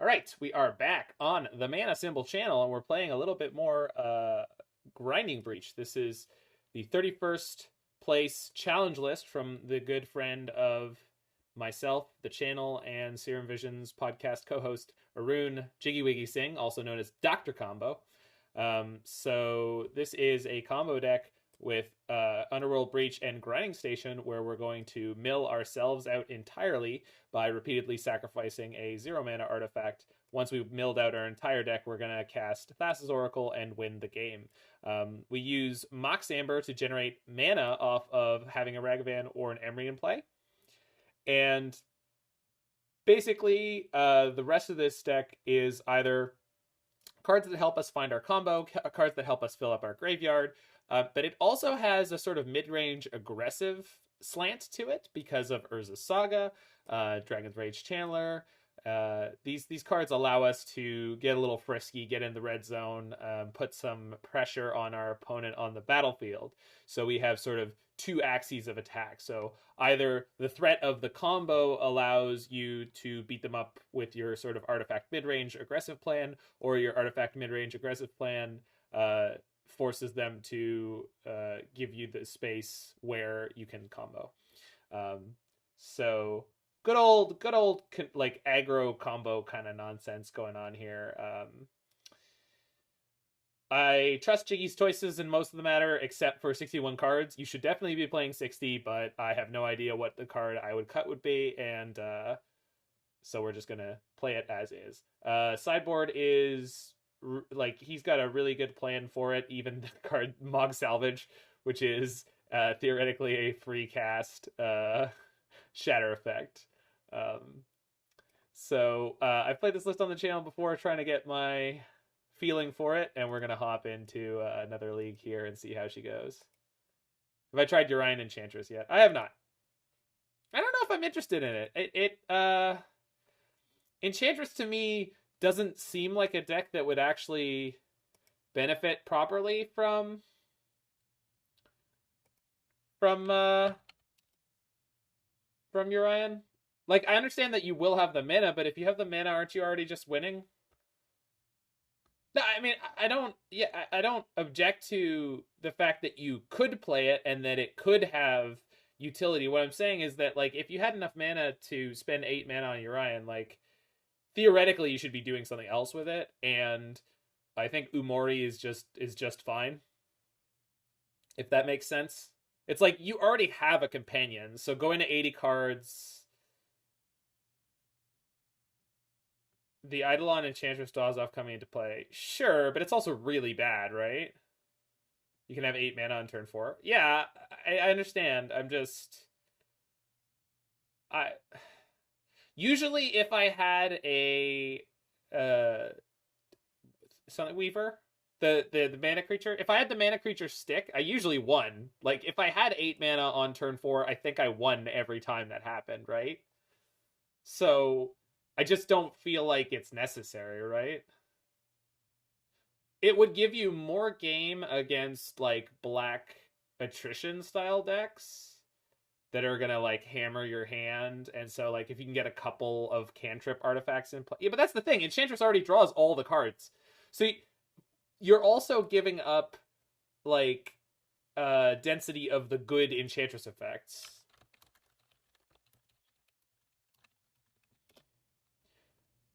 All right, we are back on the Mana Symbol channel, and we're playing a little bit more Grinding Breach. This is the 31st place challenge list from the good friend of myself, the channel, and Serum Visions podcast co-host Arun JiggyWiggy Singh, also known as Dr. Combo. So this is a combo deck with Underworld Breach and Grinding Station, where we're going to mill ourselves out entirely by repeatedly sacrificing a 0-mana artifact. Once we've milled out our entire deck, we're going to cast Thassa's Oracle and win the game. We use Mox Amber to generate mana off of having a Ragavan or an Emry in play. And basically, the rest of this deck is either cards that help us find our combo, cards that help us fill up our graveyard, but it also has a sort of mid-range aggressive slant to it because of Urza's Saga, Dragon's Rage Channeler. These cards allow us to get a little frisky, get in the red zone, put some pressure on our opponent on the battlefield. So we have sort of two axes of attack. So either the threat of the combo allows you to beat them up with your sort of artifact mid-range aggressive plan, or your artifact mid-range aggressive plan forces them to give you the space where you can combo. So good old like aggro combo kind of nonsense going on here. I trust Jiggy's choices in most of the matter, except for 61 cards. You should definitely be playing 60, but I have no idea what the card I would cut would be, and so we're just gonna play it as is. Sideboard is like, he's got a really good plan for it. Even the card Mogg Salvage, which is theoretically a free cast shatter effect. So I've played this list on the channel before, trying to get my feeling for it, and we're gonna hop into another league here and see how she goes. Have I tried Urian Enchantress yet? I have not. I don't know if I'm interested in it. Enchantress to me doesn't seem like a deck that would actually benefit properly from Urian. Like, I understand that you will have the mana, but if you have the mana, aren't you already just winning? No, I mean, I don't object to the fact that you could play it and that it could have utility. What I'm saying is that, like, if you had enough mana to spend 8 mana on Urian, like, theoretically you should be doing something else with it, and I think Umori is just fine. If that makes sense. It's like, you already have a companion, so going to 80 cards. The Eidolon Enchantress Dawzoff coming into play. Sure, but it's also really bad, right? You can have 8 mana on turn 4. Yeah, I understand. I'm just... Usually if I had a... Sunlight Weaver, the mana creature, if I had the mana creature stick, I usually won. Like, if I had 8 mana on turn 4, I think I won every time that happened, right? So I just don't feel like it's necessary, right? It would give you more game against, like, black attrition style decks that are gonna, like, hammer your hand. And so, like, if you can get a couple of cantrip artifacts in play. Yeah, but that's the thing. Enchantress already draws all the cards. So you're also giving up, like, density of the good Enchantress effects.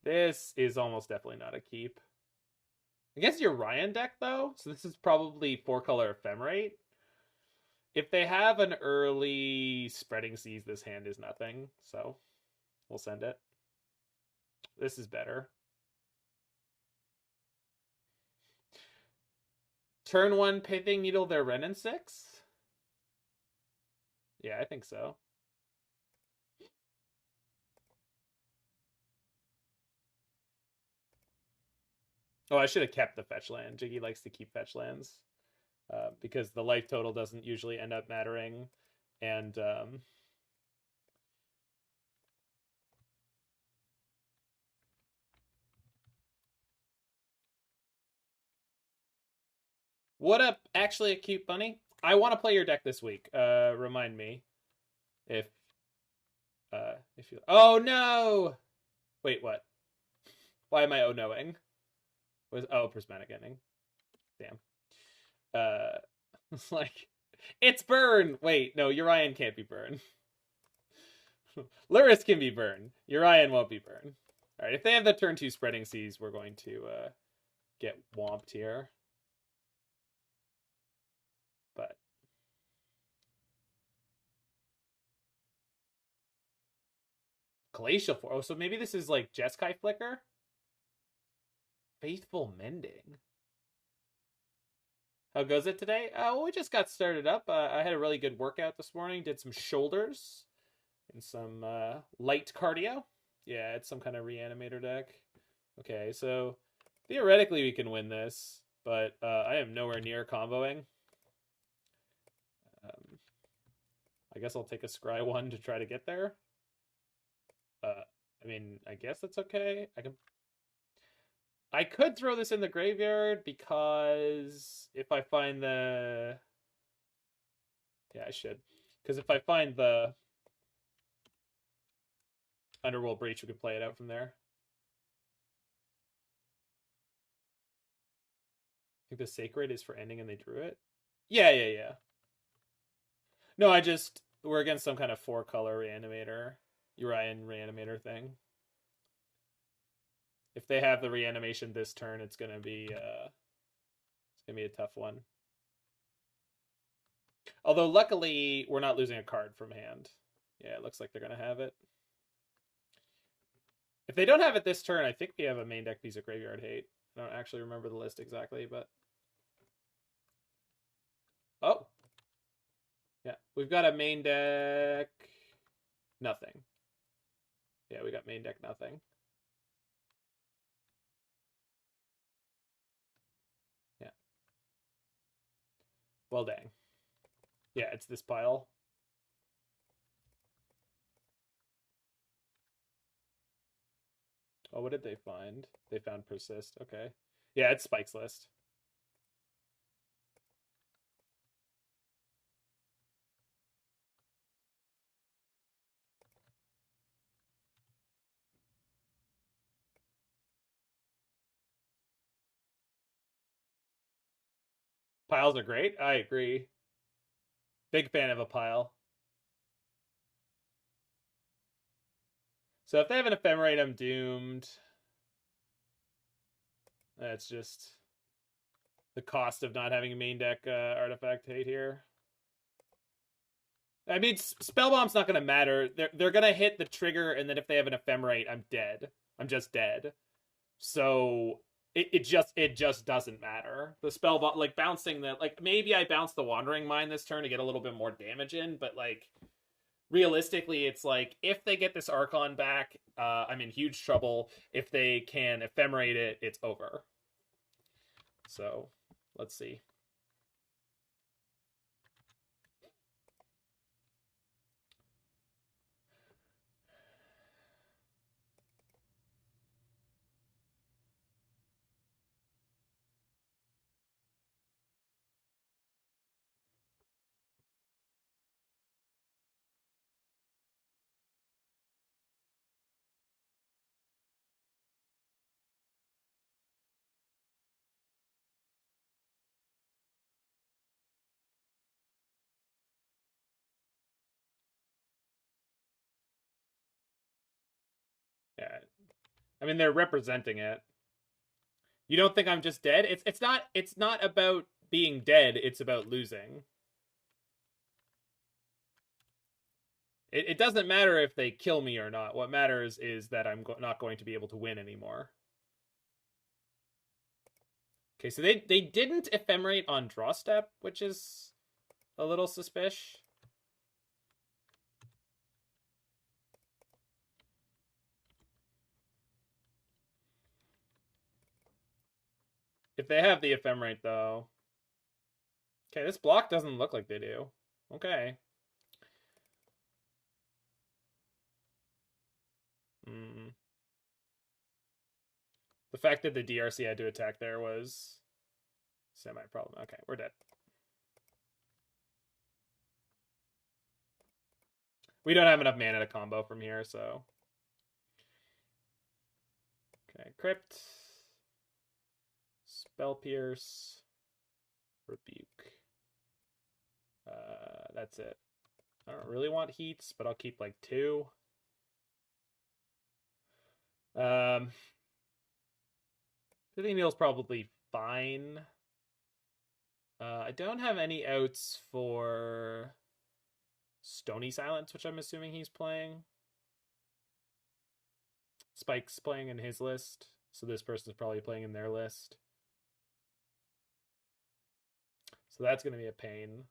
This is almost definitely not a keep. Against your Urian deck, though, so this is probably 4-color Ephemerate. If they have an early Spreading Seas, this hand is nothing, so we'll send it. This is better. Turn 1 Pithing Needle their Renin 6? Yeah, I think so. Oh, I should have kept the fetch land. Jiggy likes to keep fetch lands because the life total doesn't usually end up mattering. And what up, actually a cute bunny? I want to play your deck this week. Remind me if you... Oh, no! Wait, what? Why am I oh-knowing? Prismatic Ending. Damn. It's like, it's burn! Wait, no, Urian can't be burn. Lurrus can be burn. Urian won't be burn. Alright, if they have the turn 2 Spreading Seas, we're going to get whomped here. But Glacial Force. Oh, so maybe this is like Jeskai Flicker? Faithful Mending. How goes it today? Well, we just got started up. I had a really good workout this morning. Did some shoulders and some light cardio. Yeah, it's some kind of reanimator deck. Okay, so theoretically we can win this, but I am nowhere near comboing. I guess I'll take a Scry 1 to try to get there. I mean, I guess that's okay. I could throw this in the graveyard because if I find the... Yeah, I should. Because if I find the Underworld Breach, we could play it out from there. I think the Sacred is for ending and they drew it. Yeah. No, we're against some kind of 4-color reanimator. Urian reanimator thing. If they have the reanimation this turn, it's gonna be a tough one. Although luckily we're not losing a card from hand. Yeah, it looks like they're gonna have it. If they don't have it this turn, I think we have a main deck piece of Graveyard Hate. I don't actually remember the list exactly, but oh. Yeah, we've got a main deck nothing. Yeah, we got main deck nothing. Yeah. Well, dang. Yeah, it's this pile. Oh, what did they find? They found Persist. Okay. Yeah, it's Spike's list. Piles are great. I agree. Big fan of a pile. So if they have an Ephemerate, I'm doomed. That's just the cost of not having a main deck artifact hate here. I mean, Spellbomb's not going to matter. They're going to hit the trigger, and then if they have an Ephemerate, I'm dead. I'm just dead. So it just doesn't matter. The Spellbomb, like bouncing the, like maybe I bounce the Wandering Mind this turn to get a little bit more damage in, but like realistically, it's like if they get this Archon back, I'm in huge trouble. If they can Ephemerate it, it's over. So let's see. Yeah, I mean they're representing it. You don't think I'm just dead? It's not about being dead. It's about losing. It doesn't matter if they kill me or not. What matters is that I'm not going to be able to win anymore. Okay, so they didn't Ephemerate on draw step, which is a little suspicious. If they have the Ephemerate, though. Okay, this block doesn't look like they do. Okay. The fact that the DRC had to attack there was semi-problem. Okay, we're dead. We don't have enough mana to combo from here, so... Okay, Crypt, Spell Pierce, Rebuke. That's it. I don't really want heats, but I'll keep like 2. Pithing Needle's probably fine. I don't have any outs for Stony Silence, which I'm assuming he's playing. Spike's playing in his list, so this person's probably playing in their list. So that's going to be a pain.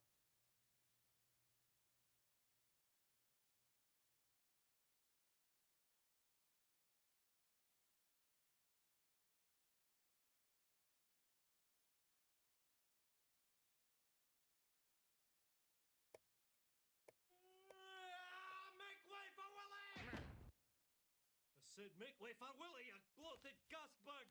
Said make way for Willie, you bloated gas bug!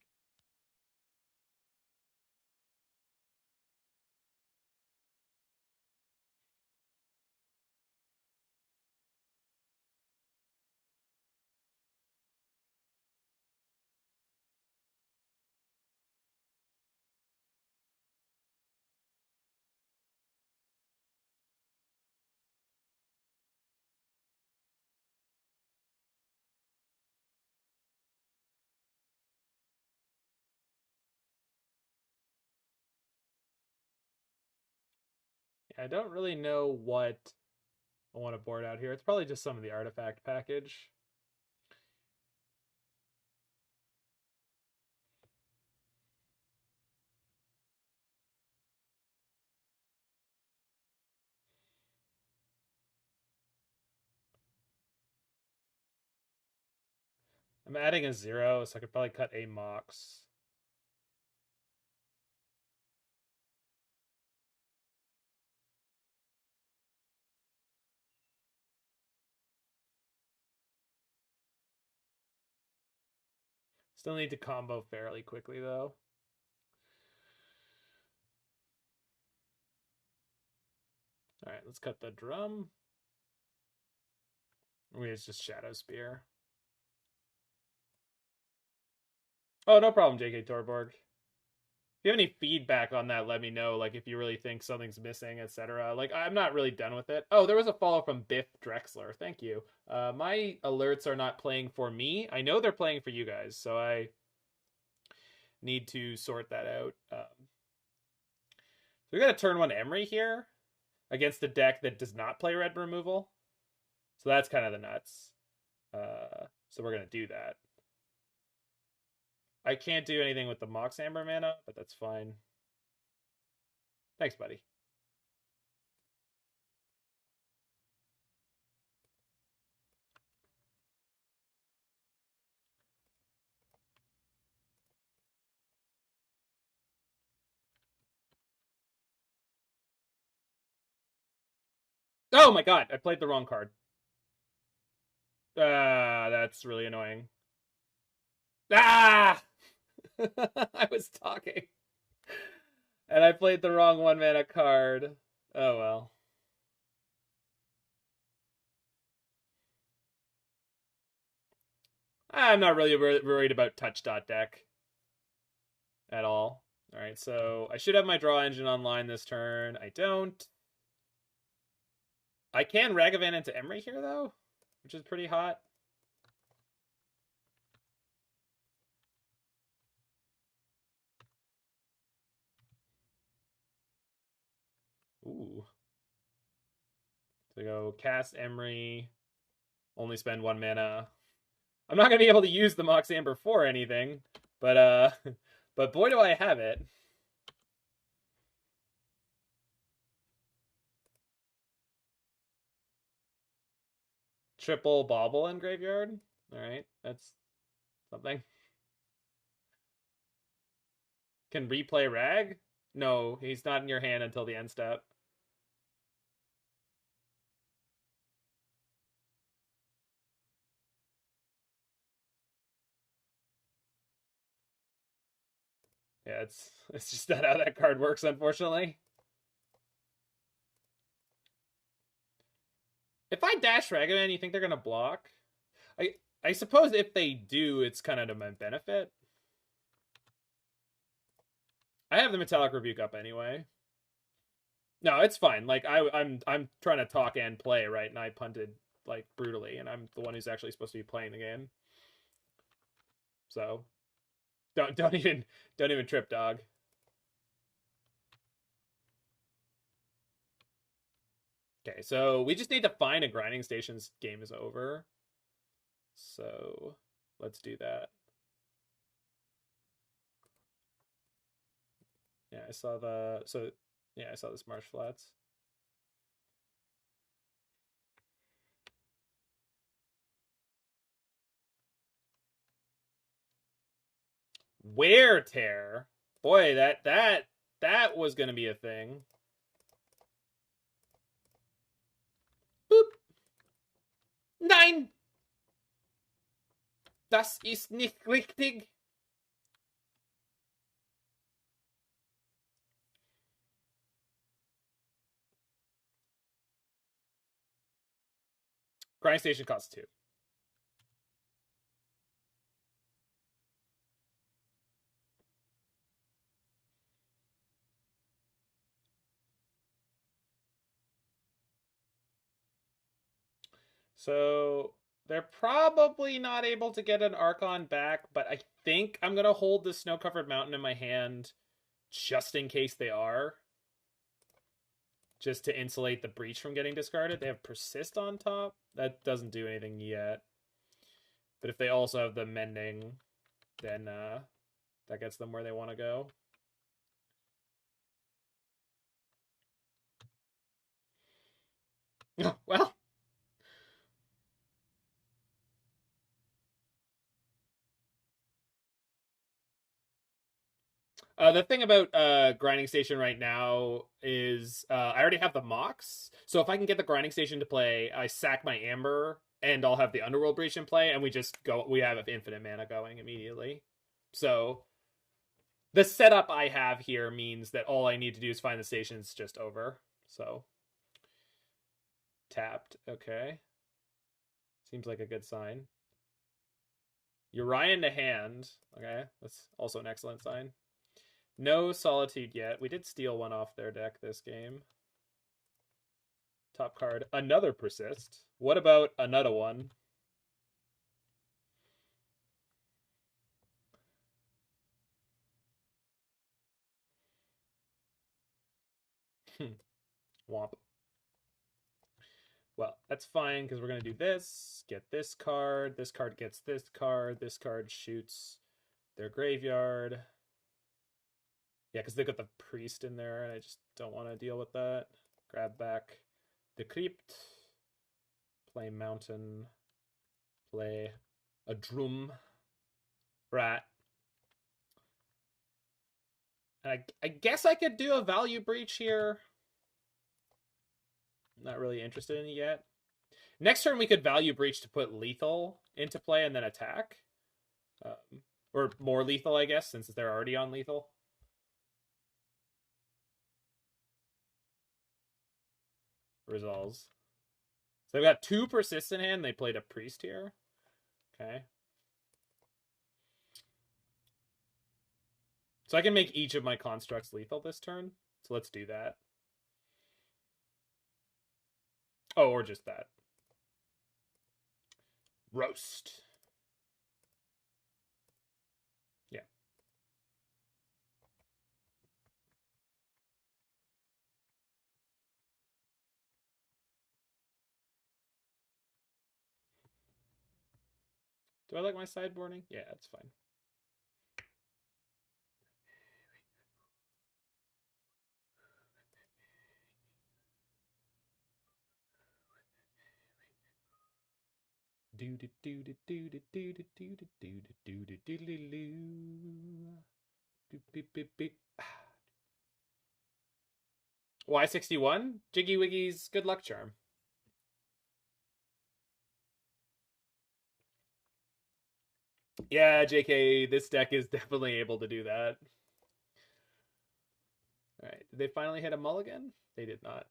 I don't really know what I want to board out here. It's probably just some of the artifact package. I'm adding a 0, so I could probably cut a Mox. Still need to combo fairly quickly, though. All right, let's cut the drum. Maybe it's just Shadowspear. Oh, no problem, JK Torborg. If you have any feedback on that, let me know. Like, if you really think something's missing, etc. Like, I'm not really done with it. Oh, there was a follow from Biff Drexler. Thank you. My alerts are not playing for me. I know they're playing for you guys, so I need to sort that out. So we got a turn 1 Emry here against a deck that does not play red removal. So that's kind of the nuts. So we're going to do that. I can't do anything with the Mox Amber mana, but that's fine. Thanks, buddy. Oh my god, I played the wrong card. That's really annoying. Ah! I was talking. And I played the wrong 1 mana card. Oh well. I'm not really worried about touch dot deck at all. All right, so I should have my draw engine online this turn. I don't. I can Ragavan into Emry here, though, which is pretty hot. Ooh. So go cast Emry, only spend 1 mana. I'm not going to be able to use the Mox Amber for anything, but but boy do I have it. Triple Bauble in graveyard. All right, that's something. Can replay Rag? No, he's not in your hand until the end step. Yeah, it's just not how that card works, unfortunately. If I dash Ragavan, you think they're gonna block? I suppose if they do, it's kind of to my benefit. I have the Metallic Rebuke up anyway. No, it's fine. Like I'm trying to talk and play, right? And I punted like brutally, and I'm the one who's actually supposed to be playing the game. So don't even trip, dog. Okay, so we just need to find a grinding station's game is over. So let's do that. Yeah, I saw I saw this Marsh Flats. Wear tear. Boy, that was gonna be a thing. Boop. 9. Das ist nicht richtig. Grind station costs 2. So they're probably not able to get an Archon back, but I think I'm gonna hold the snow-covered mountain in my hand just in case they are. Just to insulate the breach from getting discarded. They have persist on top. That doesn't do anything yet. But if they also have the mending, then that gets them where they want to go. Well, the thing about grinding station right now is I already have the Mox, so if I can get the grinding station to play, I sack my Amber, and I'll have the Underworld Breach in play, and we just go. We have infinite mana going immediately. So the setup I have here means that all I need to do is find the stations just over. So tapped, okay. Seems like a good sign. Urian to hand, okay. That's also an excellent sign. No Solitude yet. We did steal one off their deck this game. Top card, another Persist. What about another one? Womp. Well, that's fine because we're going to do this, get this card gets this card shoots their graveyard. Yeah, because they've got the priest in there, and I just don't want to deal with that. Grab back the Crypt, play Mountain, play a Drum, Rat. And I guess I could do a Value Breach here. Not really interested in it yet. Next turn, we could Value Breach to put Lethal into play and then attack. Or more Lethal, I guess, since they're already on Lethal. Resolves. So they've got 2 Persists in hand. They played a Priest here. Okay. So I can make each of my constructs lethal this turn. So let's do that. Oh, or just that. Roast. Yeah. Do I like my sideboarding? Yeah, it's fine. Do do do do do do do do do do do do do do do. Y61? JiggyWiggy's good luck charm. Yeah, JK, this deck is definitely able to do that. Alright, did they finally hit a mulligan? They did not.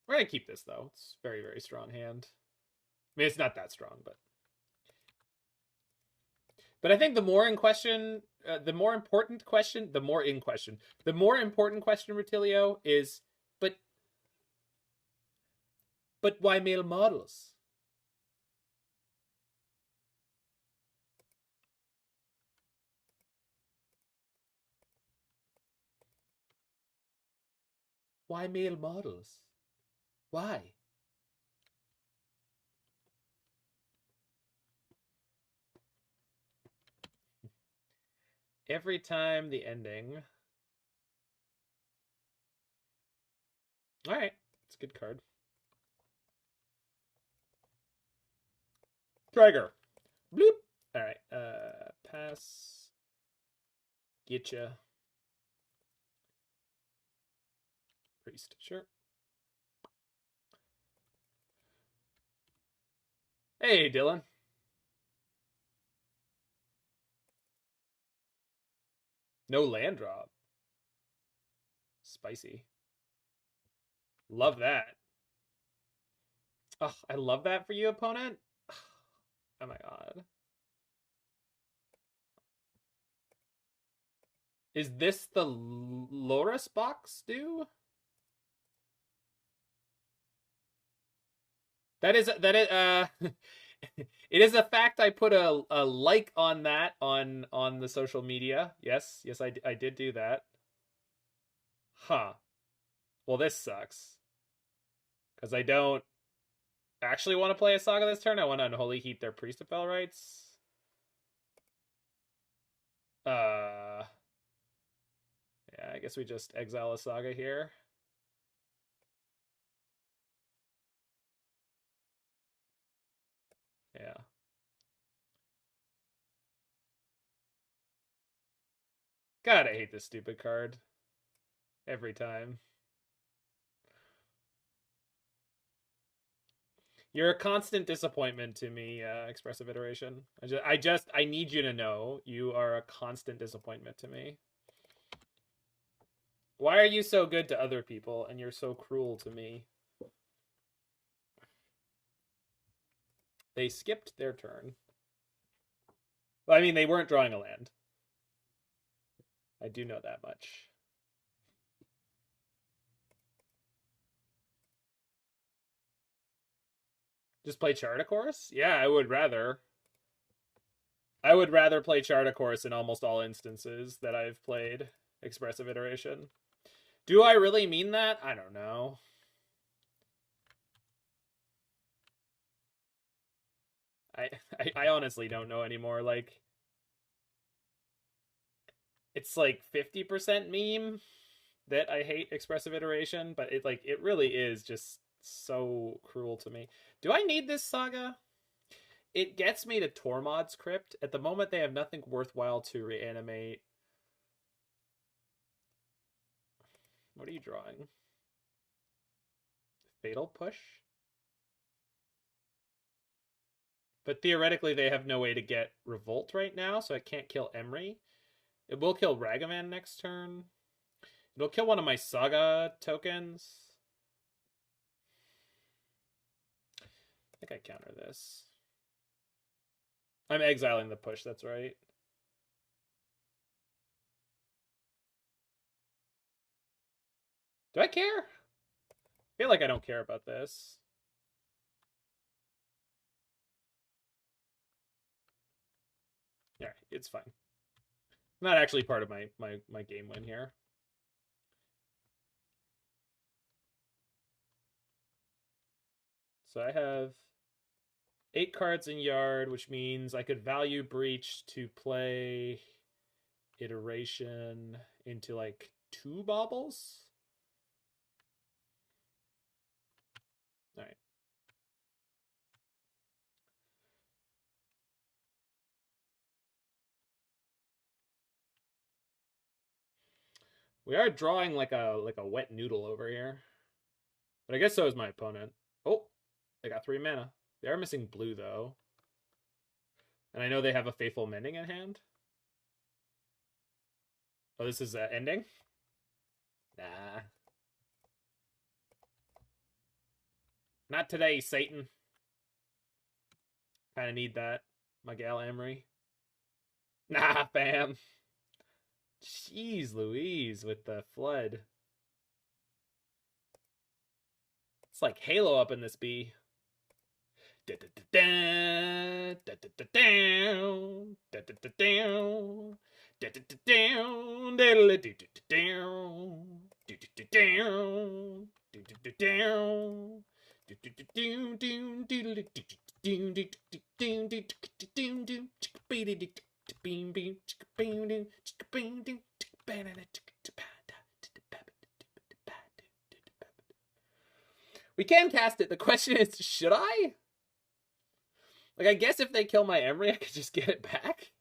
We're going to keep this, though. It's a very, very strong hand. I mean, it's not that strong, but... But I think the more important question, Rutilio, is, but why male models? Why male models? Why? Every time the ending. Alright. It's a good card. Trigger. Bloop. Alright. Pass. Getcha. Priest. Sure. Hey, Dylan. No land drop. Spicy. Love that. Oh, I love that for you, opponent. Oh my god. Is this the Loris box, do? That is it is a fact. I put a like on that on the social media. Yes, I did do that. Huh. Well, this sucks. Because I don't actually want to play a Saga this turn. I want to Unholy Heat their Priest of Fell Rights. Yeah, I guess we just exile a Saga here. Yeah. God, I hate this stupid card. Every time. You're a constant disappointment to me, Expressive Iteration. I need you to know you are a constant disappointment to me. Why are you so good to other people and you're so cruel to me? They skipped their turn. Well, I mean, they weren't drawing a land. I do know that much. Just play Chardacourse? Yeah, I would rather. I would rather play Chardacourse in almost all instances that I've played Expressive Iteration. Do I really mean that? I don't know. I honestly don't know anymore. Like, it's like 50% meme that I hate Expressive Iteration, but it really is just so cruel to me. Do I need this Saga? It gets me to Tormod's Crypt. At the moment, they have nothing worthwhile to reanimate. What are you drawing? Fatal Push? But theoretically, they have no way to get Revolt right now, so I can't kill Emry. It will kill Ragavan next turn. It'll kill one of my Saga tokens. I think I counter this. I'm exiling the push, that's right. Do I care? I feel like I don't care about this. Yeah, it's fine. Not actually part of my game win here. So I have 8 cards in yard, which means I could value Breach to play Iteration into like 2 baubles. All right. We are drawing like a wet noodle over here. But I guess so is my opponent. Oh, they got 3 mana. They are missing blue though. And I know they have a Faithful Mending in hand. Oh, this is ending? Nah. Not today, Satan. Kind of need that. My gal Emry. Nah, fam. Jeez Louise with the flood. It's like Halo up in this bee. We can cast it. The question is, should I? Like, I guess if they kill my Emry, I could just get it back.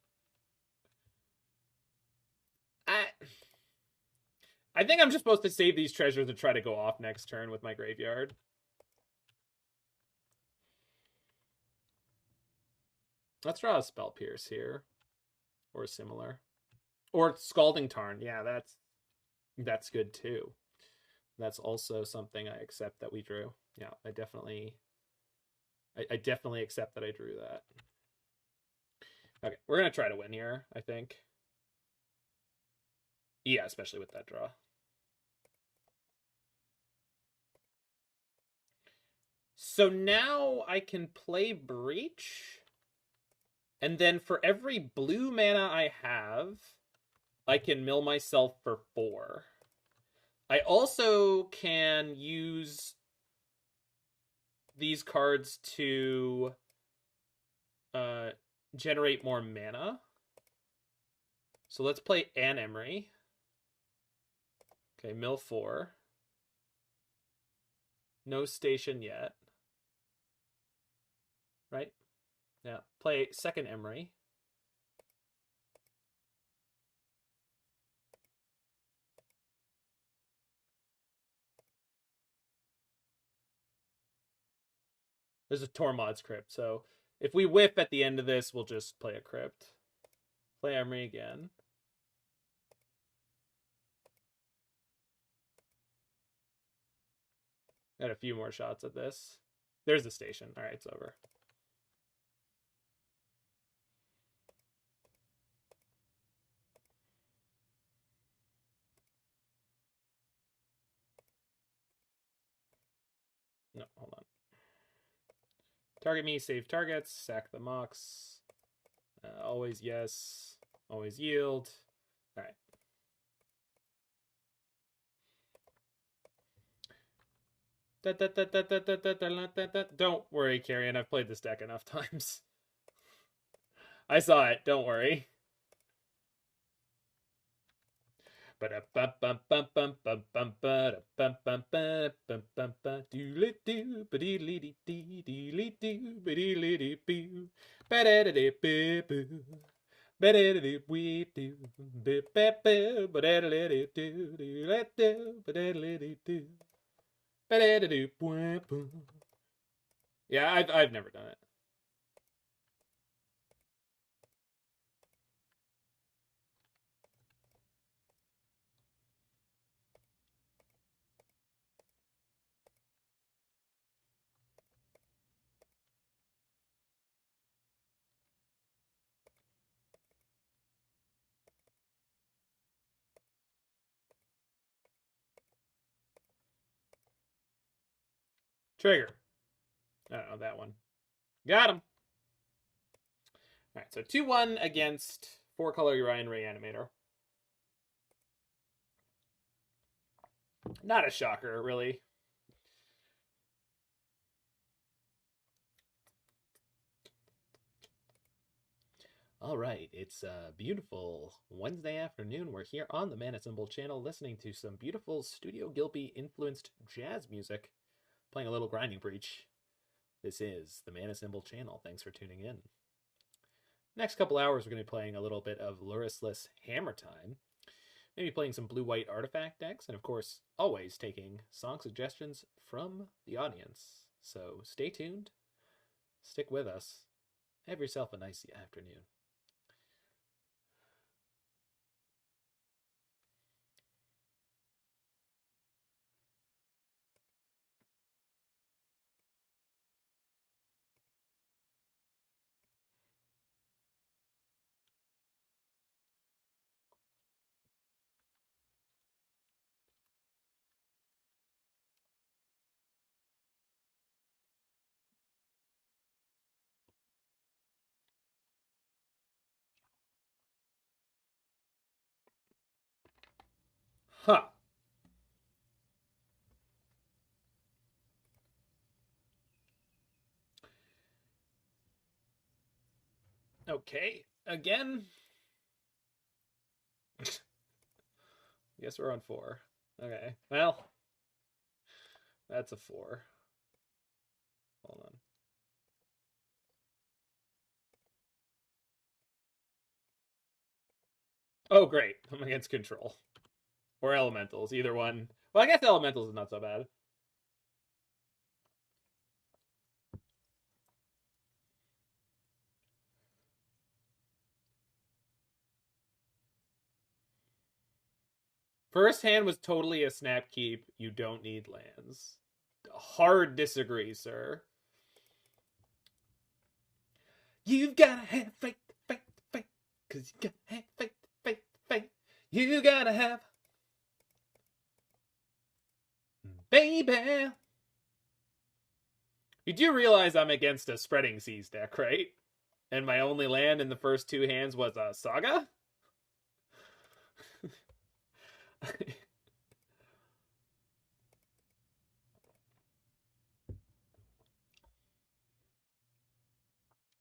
I think I'm just supposed to save these treasures and try to go off next turn with my graveyard. Let's draw a Spell Pierce here. Or similar. Or Scalding Tarn. Yeah, that's good too. That's also something I accept that we drew. Yeah, I definitely accept that I drew that. Okay, we're gonna try to win here, I think. Yeah, especially with that draw. So now I can play Breach. And then for every blue mana I have, I can mill myself for 4. I also can use these cards to generate more mana. So let's play an Emry. Okay, mill 4. No station yet. Right? Yeah. Play second Emry. There's a Tormod's Crypt, so if we whiff at the end of this, we'll just play a Crypt. Play Emry again. Got a few more shots at this. There's the station. All right, it's over. No, hold on. Target me, save targets, sack the Mox. Always yes. Always yield. All right. Don't worry, Carrion. I've played this deck enough times. I saw it. Don't worry. Yeah, I've never done it. Trigger. I don't know that one. Got him. All right, so 2-1 against 4-color Urian Reanimator. Not a shocker, really. All right, it's a beautiful Wednesday afternoon. We're here on the Mana Symbol channel listening to some beautiful Studio Gilby-influenced jazz music, playing a little Grinding Breach. This is the Mana Symbol channel. Thanks for tuning in. Next couple hours, we're going to be playing a little bit of Luristless Hammer Time, maybe playing some blue-white artifact decks, and of course, always taking song suggestions from the audience. So stay tuned, stick with us, have yourself a nice afternoon. Huh. Okay, again. I guess we're on 4. Okay, well, that's a 4. Hold on. Oh, great. I'm against control. Or elementals, either one. Well, I guess elementals is not so bad. First hand was totally a snap keep. You don't need lands. Hard disagree, sir. You've gotta have faith, faith, faith. Cause you gotta have faith, faith, faith. You gotta have. Baby. You do realize I'm against a Spreading Seas deck, right? And my only land in the first 2 hands was a Saga?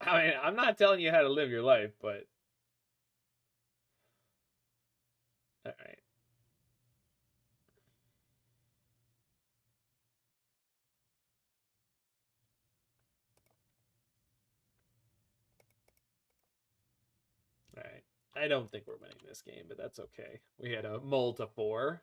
I mean, I'm not telling you how to live your life, but... Alright. Alright. I don't think we're winning this game, but that's okay. We had a mull to 4.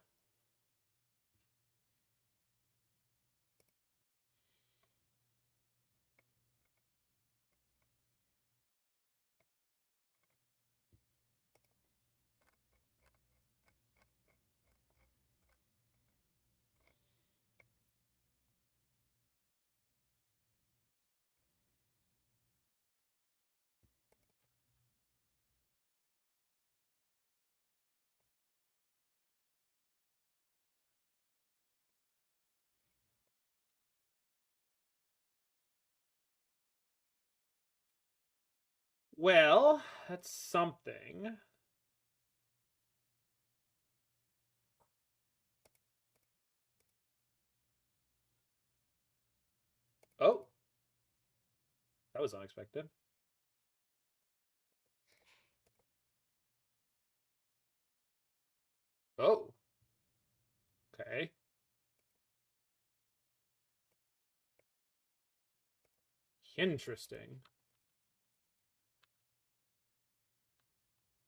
Well, that's something. Oh. That was unexpected. Oh. Okay. Interesting.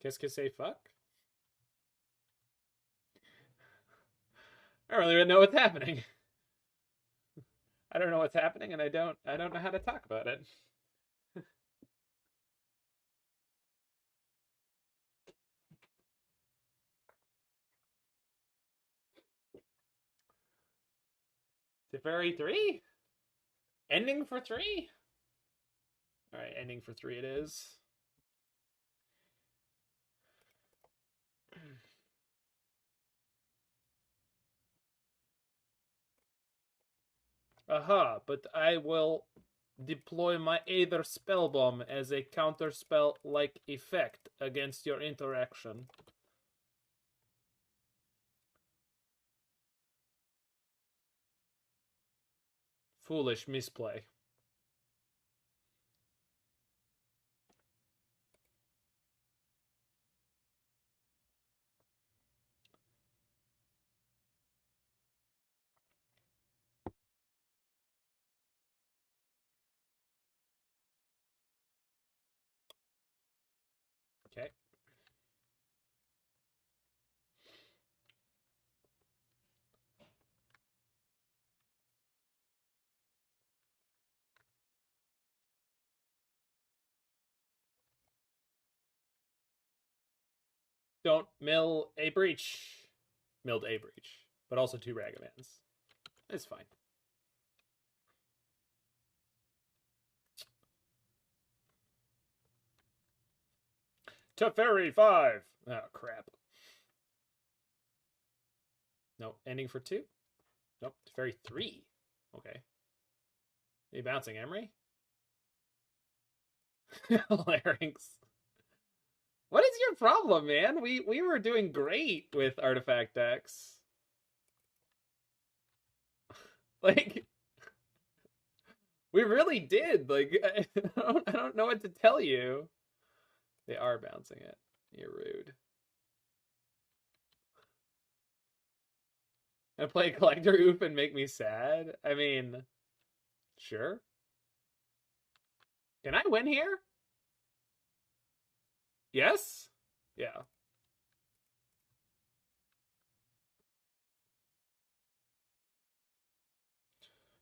Qu'est-ce que c'est fuck? I don't really know what's happening. I don't know what's happening, and I don't know how to talk about it. Teferi 3? Ending for 3? Alright, ending for 3 it is. Aha, but I will deploy my Aether Spellbomb as a counterspell-like effect against your interaction. Foolish misplay. Okay. Don't mill a breach. Milled a breach, but also 2 Ragavans. It's fine. Teferi 5. Oh, crap. Nope. Ending for 2? Nope. Teferi 3. Okay. Are you bouncing Emry? Larynx. What is your problem, man? We were doing great with artifact decks. Like, we really did. Like, I don't know what to tell you. They are bouncing it. You're rude. And play Collector Oop and make me sad? I mean, sure. Can I win here? Yes? Yeah.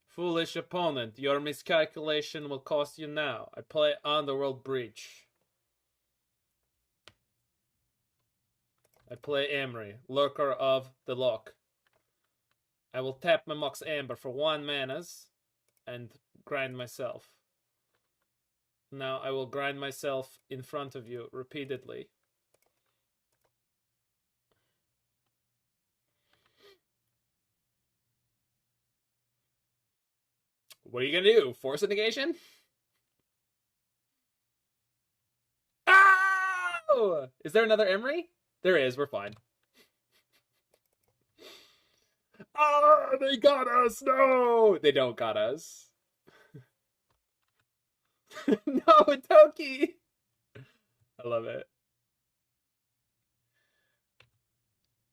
Foolish opponent, your miscalculation will cost you now. I play Underworld Breach. I play Emry, Lurker of the Loch. I will tap my Mox Amber for 1 manas and grind myself. Now I will grind myself in front of you repeatedly. What are you gonna do? Force a negation? Oh! Is there another Emry? There is, we're fine. Oh, they got us! No! They don't got us. No, Toki! I love it.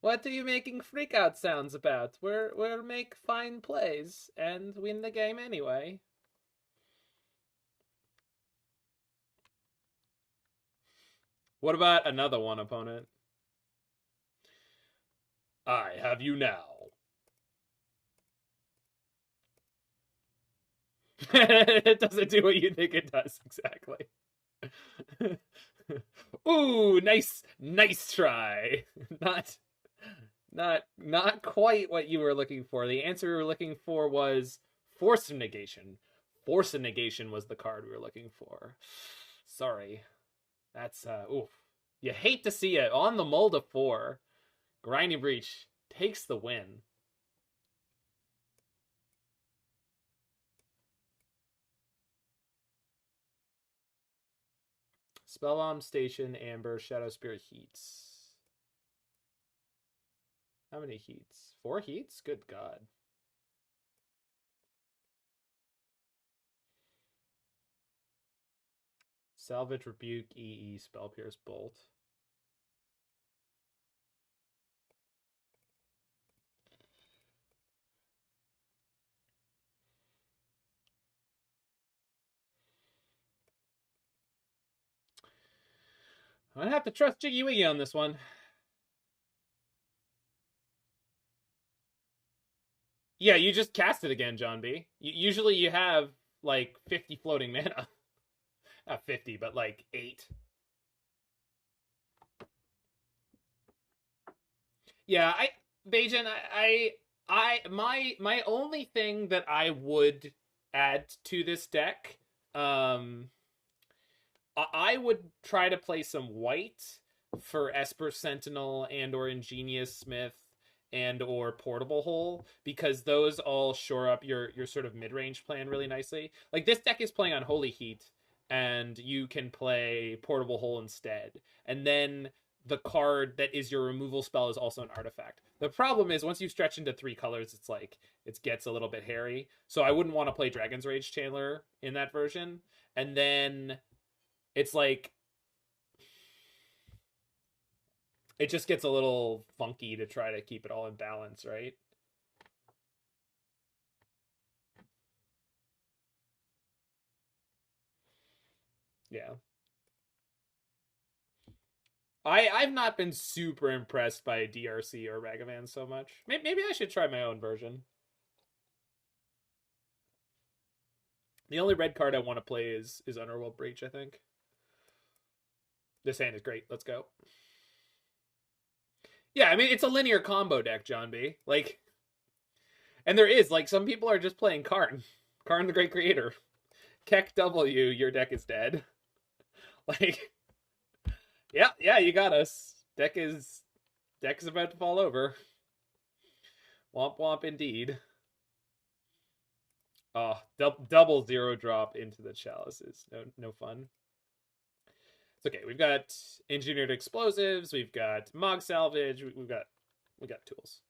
What are you making freakout sounds about? We'll make fine plays and win the game anyway. What about another one, opponent? I have you now. It doesn't do what you think it does, exactly. Ooh, nice try. Not quite what you were looking for. The answer we were looking for was Force of Negation. Force of Negation was the card we were looking for. Sorry. That's, oof. You hate to see it. On the mold of 4, Grinding Breach takes the win. Spellbomb, Station, Amber, Shadowspear, Heats. How many Heats? 4 Heats? Good God. Salvage, Rebuke, EE, Spell Pierce, Bolt. I'm gonna have to trust JiggyWiggy on this one. Yeah, you just cast it again, John B. Usually you have like 50 floating mana. Not 50, but like 8. Yeah, Bajan, my only thing that I would add to this deck, I would try to play some white for Esper Sentinel and or Ingenious Smith and or Portable Hole, because those all shore up your sort of mid-range plan really nicely. Like, this deck is playing Unholy Heat, and you can play Portable Hole instead. And then the card that is your removal spell is also an artifact. The problem is, once you stretch into 3 colors, it's like, it gets a little bit hairy. So I wouldn't want to play Dragon's Rage Chandler in that version. And then it's like, it just gets a little funky to try to keep it all in balance, right? Yeah. I've not been super impressed by DRC or Ragavan so much. Maybe I should try my own version. The only red card I want to play is Underworld Breach, I think. This hand is great. Let's go. Yeah, I mean, it's a linear combo deck, John B. Like, and there is, like, some people are just playing Karn. Karn the Great Creator. Keck W, your deck is dead. Like, yeah, you got us. Deck is about to fall over. Womp womp indeed. Oh, double 0 drop into the chalices. No fun. It's okay. We've got engineered explosives. We've got Mogg Salvage. We got tools.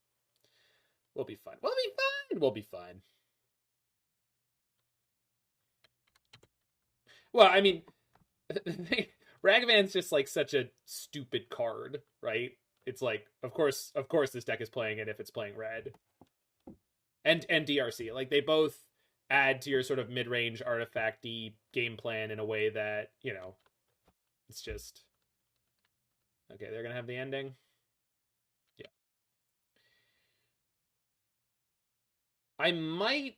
We'll be fine. We'll be fine. Well, I mean, Ragavan's just like such a stupid card, right? It's like, of course, this deck is playing it if it's playing red, and DRC. Like they both add to your sort of mid-range artifacty game plan in a way that it's just okay. They're gonna have the ending. Yeah, I might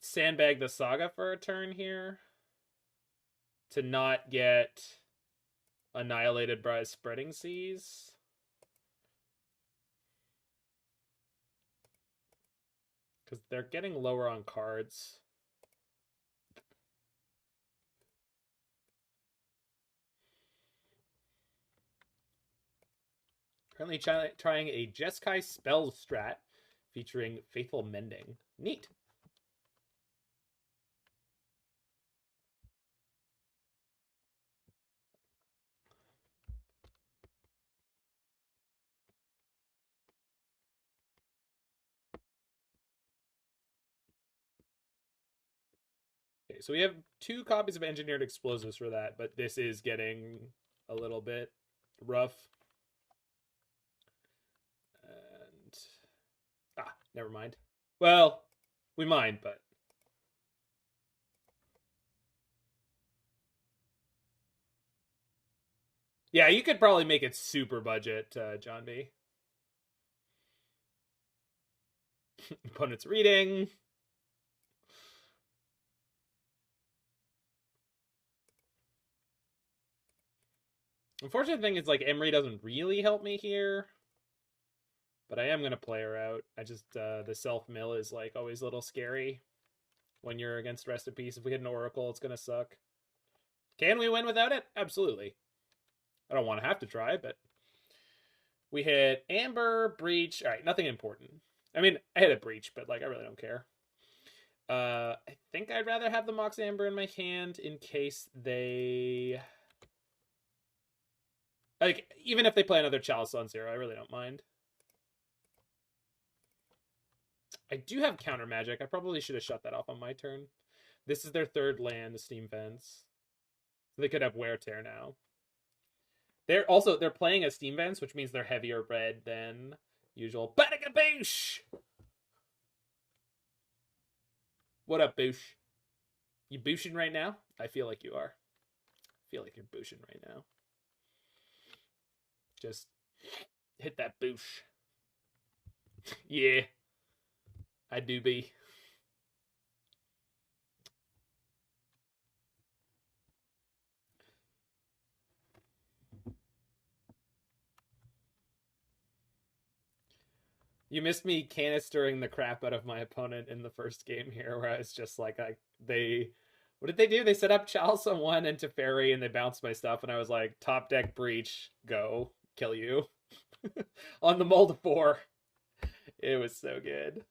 sandbag the Saga for a turn here to not get annihilated by Spreading Seas. Because they're getting lower on cards. Currently trying a Jeskai spell strat featuring Faithful Mending. Neat. Okay, so we have 2 copies of Engineered Explosives for that, but this is getting a little bit rough. And never mind. Well, we mind, but yeah, you could probably make it super budget, John B. Opponent's reading. Unfortunate thing is, like, Emry doesn't really help me here. But I am going to play her out. I just, the self-mill is, like, always a little scary when you're against Rest in Peace. If we hit an Oracle, it's going to suck. Can we win without it? Absolutely. I don't want to have to try, but we hit Amber, Breach. All right, nothing important. I mean, I hit a Breach, but, like, I really don't care. I think I'd rather have the Mox Amber in my hand in case they... Like, even if they play another Chalice on 0, I really don't mind. I do have counter magic. I probably should have shut that off on my turn. This is their 3rd land, the Steam Fence. So they could have Wear Tear now. They're playing as Steam Vents, which means they're heavier red than usual. Badagaboosh! What up, Boosh? You booshing right now? I feel like you are. I feel like you're booshing right now. Just hit that boosh. Yeah. I do be. You missed me canistering the crap out of my opponent in the first game here, where I was just like, what did they do? They set up Chalice on 1 into Fairy, and they bounced my stuff, and I was like, top deck Breach, go, kill you. On the mold 4. It was so good.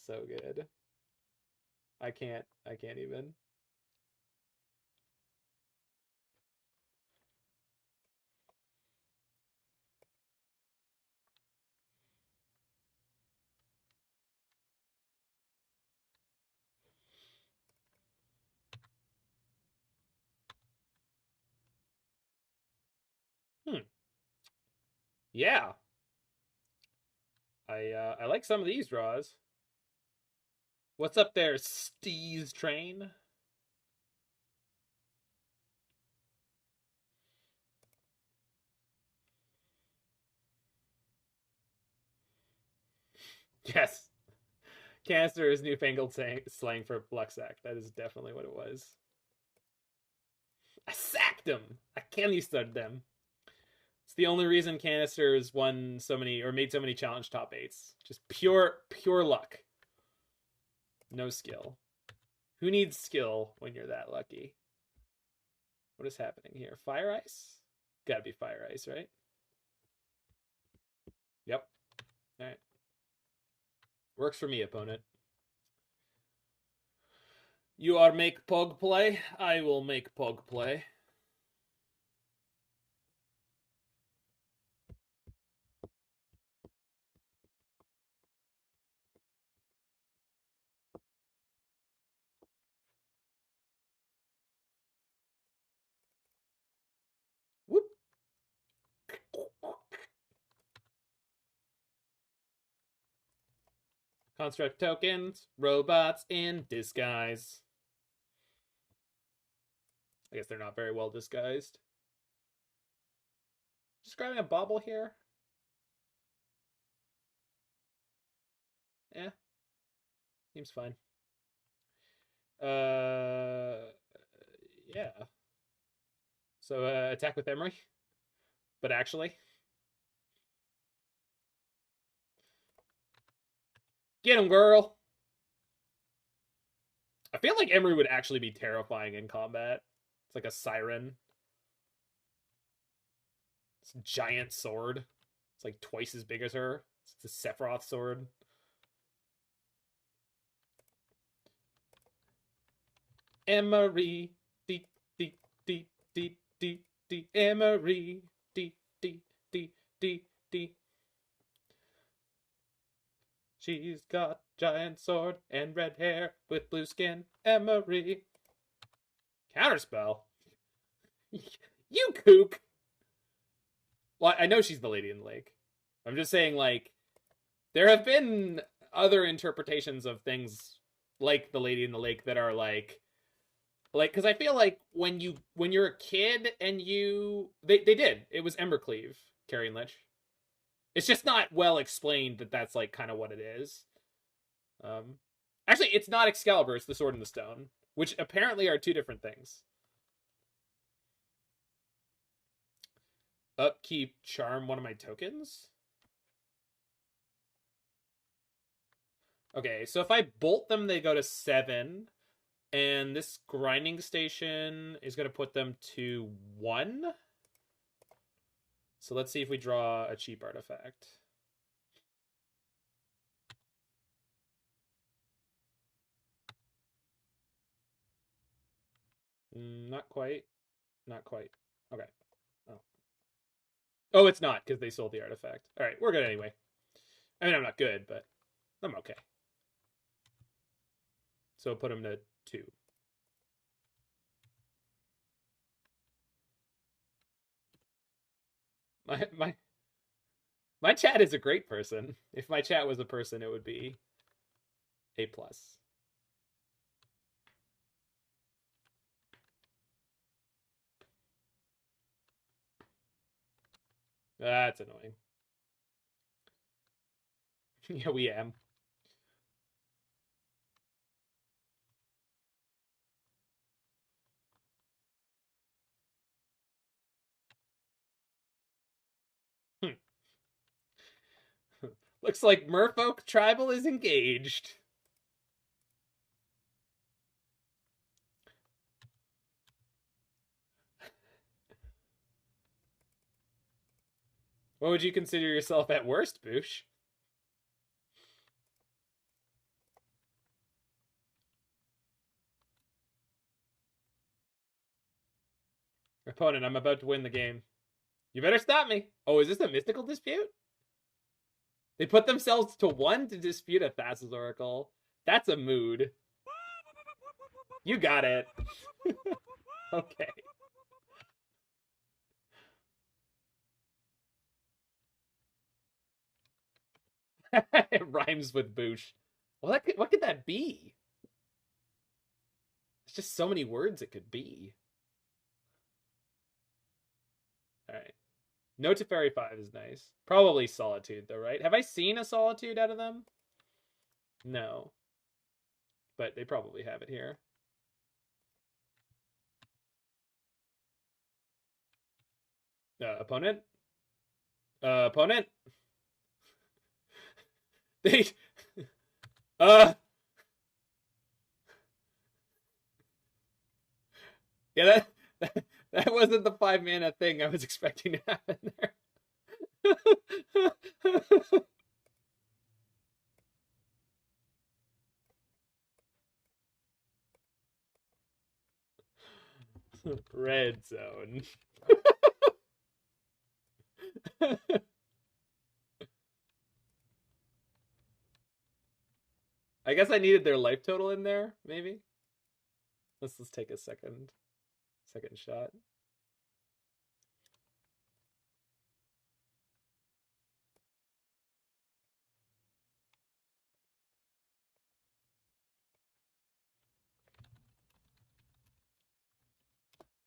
So good. I can't even. Yeah. I like some of these draws. What's up there, Steez Train? Yes. Canister is newfangled slang for Blucksack. That is definitely what it was. I sacked them. I canistered them. It's the only reason Canisters won so many or made so many challenge top 8s. Just pure luck. No skill. Who needs skill when you're that lucky? What is happening here? Fire Ice? Gotta be Fire Ice, right? Yep. All right. Works for me, opponent. You are make Pog play. I will make Pog play. Construct tokens, robots in disguise. I guess they're not very well disguised. Just grabbing a Bauble here. Yeah. Seems fine. Yeah. So attack with Emry. But actually. Get him, girl. I feel like Emry would actually be terrifying in combat. It's like a siren. It's a giant sword. It's like twice as big as her. It's a Sephiroth sword. Emry. D, D, D, D, D, D. Emry. D, D, D, D, D. She's got giant sword and red hair with blue skin. Emry. Counterspell? You kook! Well, I know she's the Lady in the Lake. I'm just saying, like, there have been other interpretations of things like the Lady in the Lake that are like, because I feel like when you're a kid and they did. It was Embercleave, Carrion Lich. It's just not well explained that that's like kind of what it is. Actually, it's not Excalibur, it's the Sword in the Stone, which apparently are two different things. Upkeep, charm one of my tokens? Okay, so if I bolt them, they go to 7. And this grinding station is going to put them to 1. So let's see if we draw a cheap artifact. Not quite. Not quite. Okay. Oh, it's not, because they sold the artifact. All right, we're good anyway. I mean, I'm not good, but I'm okay. So put them to 2. My chat is a great person. If my chat was a person, it would be A+. That's annoying. Yeah, we am. Looks like Merfolk Tribal is engaged. What would you consider yourself at worst, Boosh? Opponent, I'm about to win the game. You better stop me. Oh, is this a mystical dispute? They put themselves to 1 to dispute a Thassa's Oracle. That's a mood. You got it. Okay. It rhymes with Boosh. Well, what could that be? It's just so many words it could be. All right. No Teferi 5 is nice. Probably Solitude, though, right? Have I seen a Solitude out of them? No. But they probably have it here. Opponent? Opponent? They... Yeah, that wasn't the 5-mana thing I was expecting to happen there. Red zone. I guess I needed their life total in there, maybe. Let's take a second shot.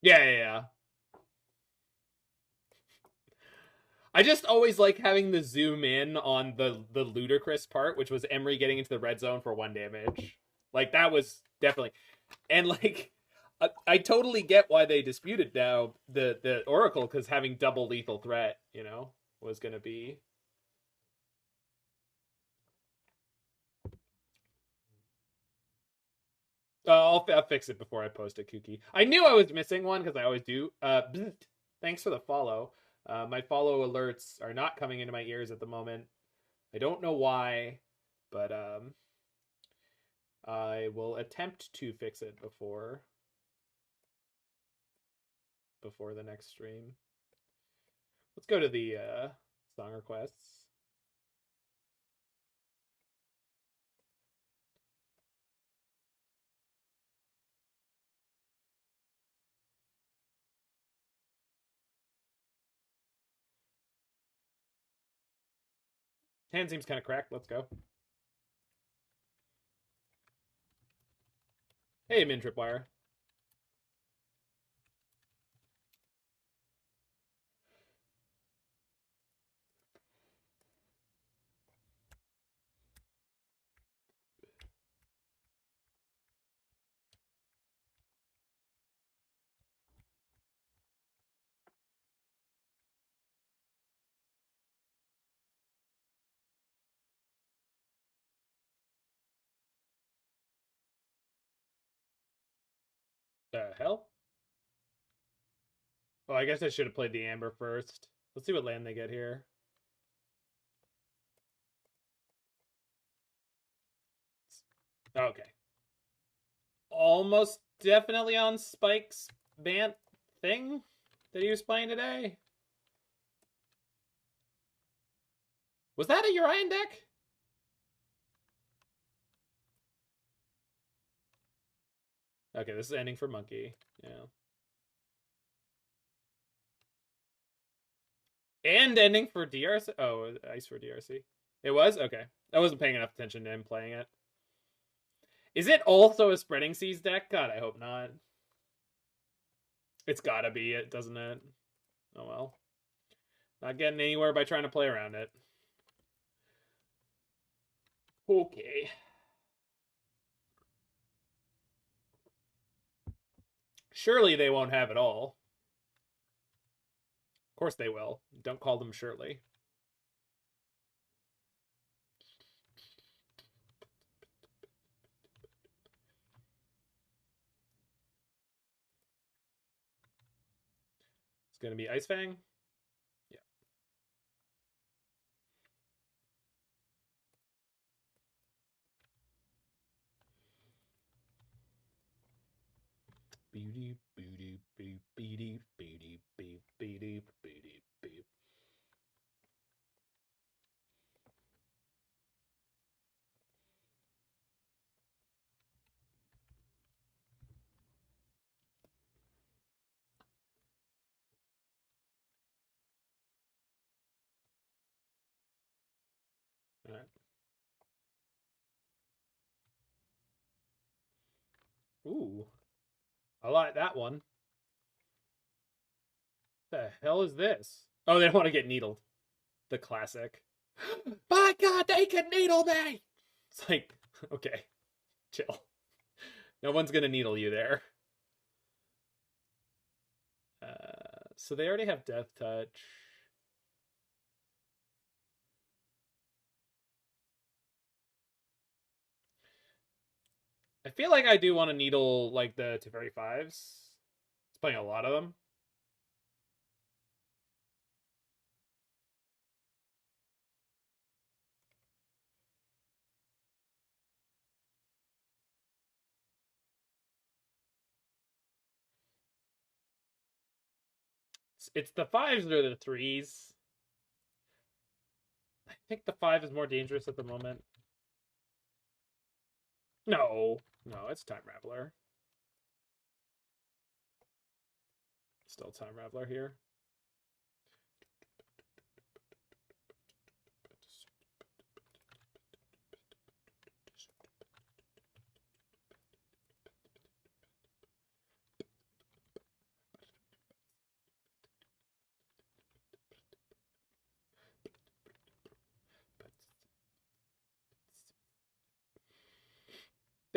Yeah. I just always like having the zoom in on the ludicrous part, which was Emry getting into the red zone for 1 damage. Like that was definitely, and like I totally get why they disputed now the Oracle, because having double lethal threat, you know, was gonna be. I'll fix it before I post it, Kookie. I knew I was missing one because I always do. Thanks for the follow. My follow alerts are not coming into my ears at the moment. I don't know why, but I will attempt to fix it before the next stream. Let's go to the song requests. Hand seems kind of cracked. Let's go. Hey, Min Tripwire. The hell? Oh, I guess I should have played the Amber first. Let's see what land they get here. Okay. Almost definitely on Spike's Bant thing that he was playing today. Was that a Urian deck? Okay, this is ending for Monkey. Yeah. And ending for DRC. Oh, Ice for DRC. It was? Okay. I wasn't paying enough attention to him playing it. Is it also a Spreading Seas deck? God, I hope not. It's gotta be it, doesn't it? Oh well. Not getting anywhere by trying to play around it. Okay. Surely they won't have it all. Of course they will. Don't call them Shirley. It's going to be Ice Fang. Yeah. Beady, beady, beady, beady, beady, beady, beady, beady, beady. All right. Ooh. I like that one. The hell is this? Oh, they want to get needled. The classic. By God, they can needle me! It's like, okay, chill. No one's gonna needle you there. So they already have Death Touch. I feel like I do want to needle like the Teferi 5s. It's playing a lot of them. It's the 5s or the 3s. I think the 5 is more dangerous at the moment. No, it's Time Raveler. Still Time Raveler here.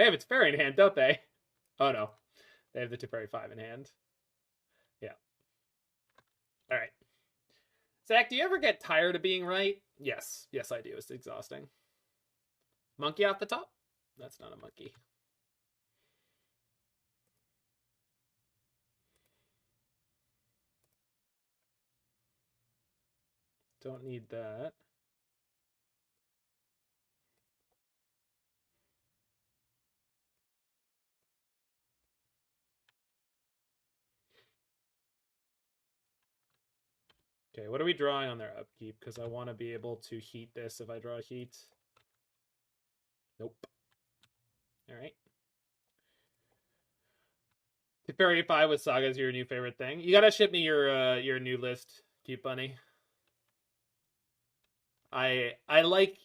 They have its fairy in hand, don't they? Oh no. They have the Teferi 5 in hand. Yeah. Alright. Zach, do you ever get tired of being right? Yes. Yes, I do. It's exhausting. Monkey off the top? That's not a monkey. Don't need that. Okay, what are we drawing on their upkeep? Because I want to be able to heat this if I draw heat. Nope. Alright. Teferi 5 with Saga is your new favorite thing. You gotta ship me your new list, Cute Bunny. I like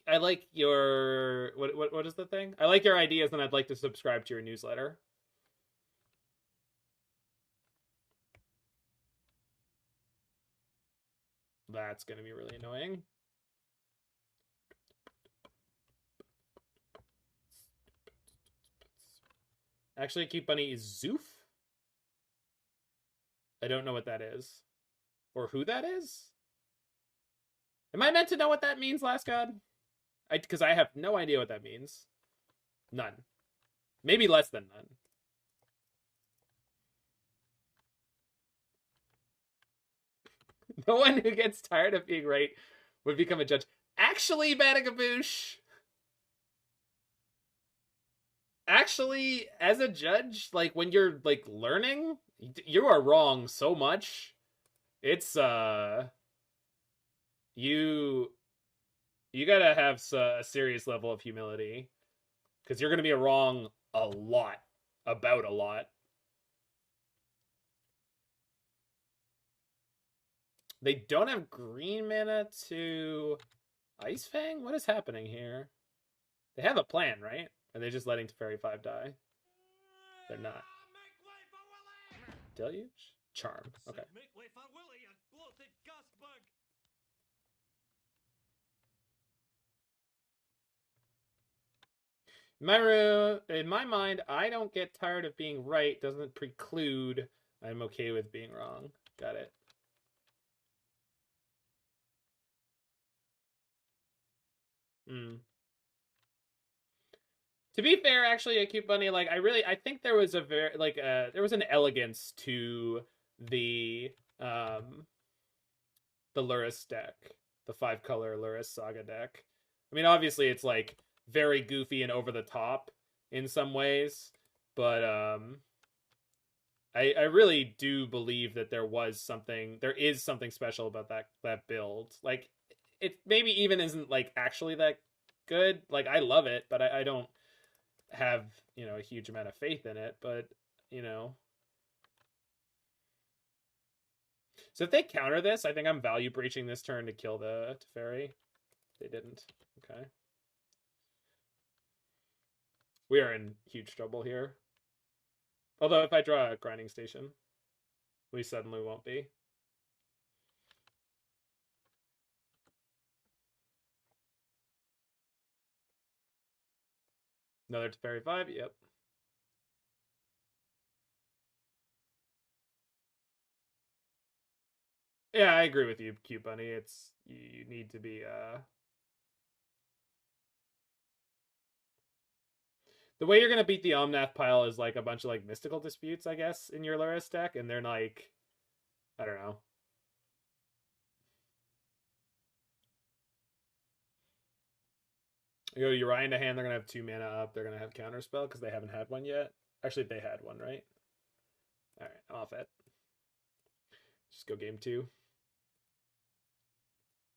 your what is the thing? I like your ideas and I'd like to subscribe to your newsletter. That's gonna be really annoying. Actually, Cute Bunny is Zoof. I don't know what that is. Or who that is? Am I meant to know what that means, Last God? Because I have no idea what that means. None. Maybe less than none. No one who gets tired of being right would become a judge. Actually, Badagaboosh. Actually, as a judge, like when you're like learning, you are wrong so much. It's you gotta have a serious level of humility because you're gonna be wrong a lot about a lot. They don't have green mana to Ice Fang? What is happening here? They have a plan, right? Are they just letting Teferi 5 die? They're not. Deluge? Charm. Okay. Make way for Willie, you bloated gas bug! In my mind, I don't get tired of being right. Doesn't preclude I'm okay with being wrong. Got it. To be fair, actually, a Cute Bunny, like I think there was a very there was an elegance to the Lurus deck, the 5-color Lurus Saga deck. I mean, obviously, it's like very goofy and over the top in some ways, but I really do believe that there is something special about that build. Like, it maybe even isn't like actually that good. Like, I love it, but I don't have a huge amount of faith in it. But so if they counter this, I think I'm value breaching this turn to kill the Teferi. They didn't. Okay. We are in huge trouble here. Although if I draw a grinding station, we suddenly won't be. Another Teferi 5, yep. Yeah, I agree with you, Cute Bunny. You need to be the way you're gonna beat the Omnath pile is like a bunch of like mystical disputes, I guess, in your Lurus deck, and they're like, I don't know. You go Uriah into hand, they're gonna have 2 mana up, they're gonna have counterspell because they haven't had one yet. Actually, they had one, right? Alright, I'm off it. Just go game 2.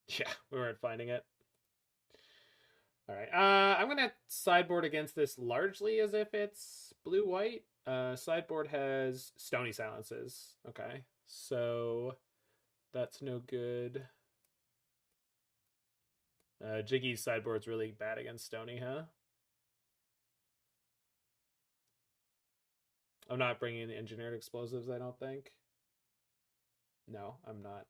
Yeah, we weren't finding it. Alright, I'm gonna sideboard against this largely as if it's blue-white. Sideboard has Stony Silences. Okay, so that's no good. Jiggy's sideboard's really bad against Stony, huh? I'm not bringing in engineered explosives, I don't think. No, I'm not.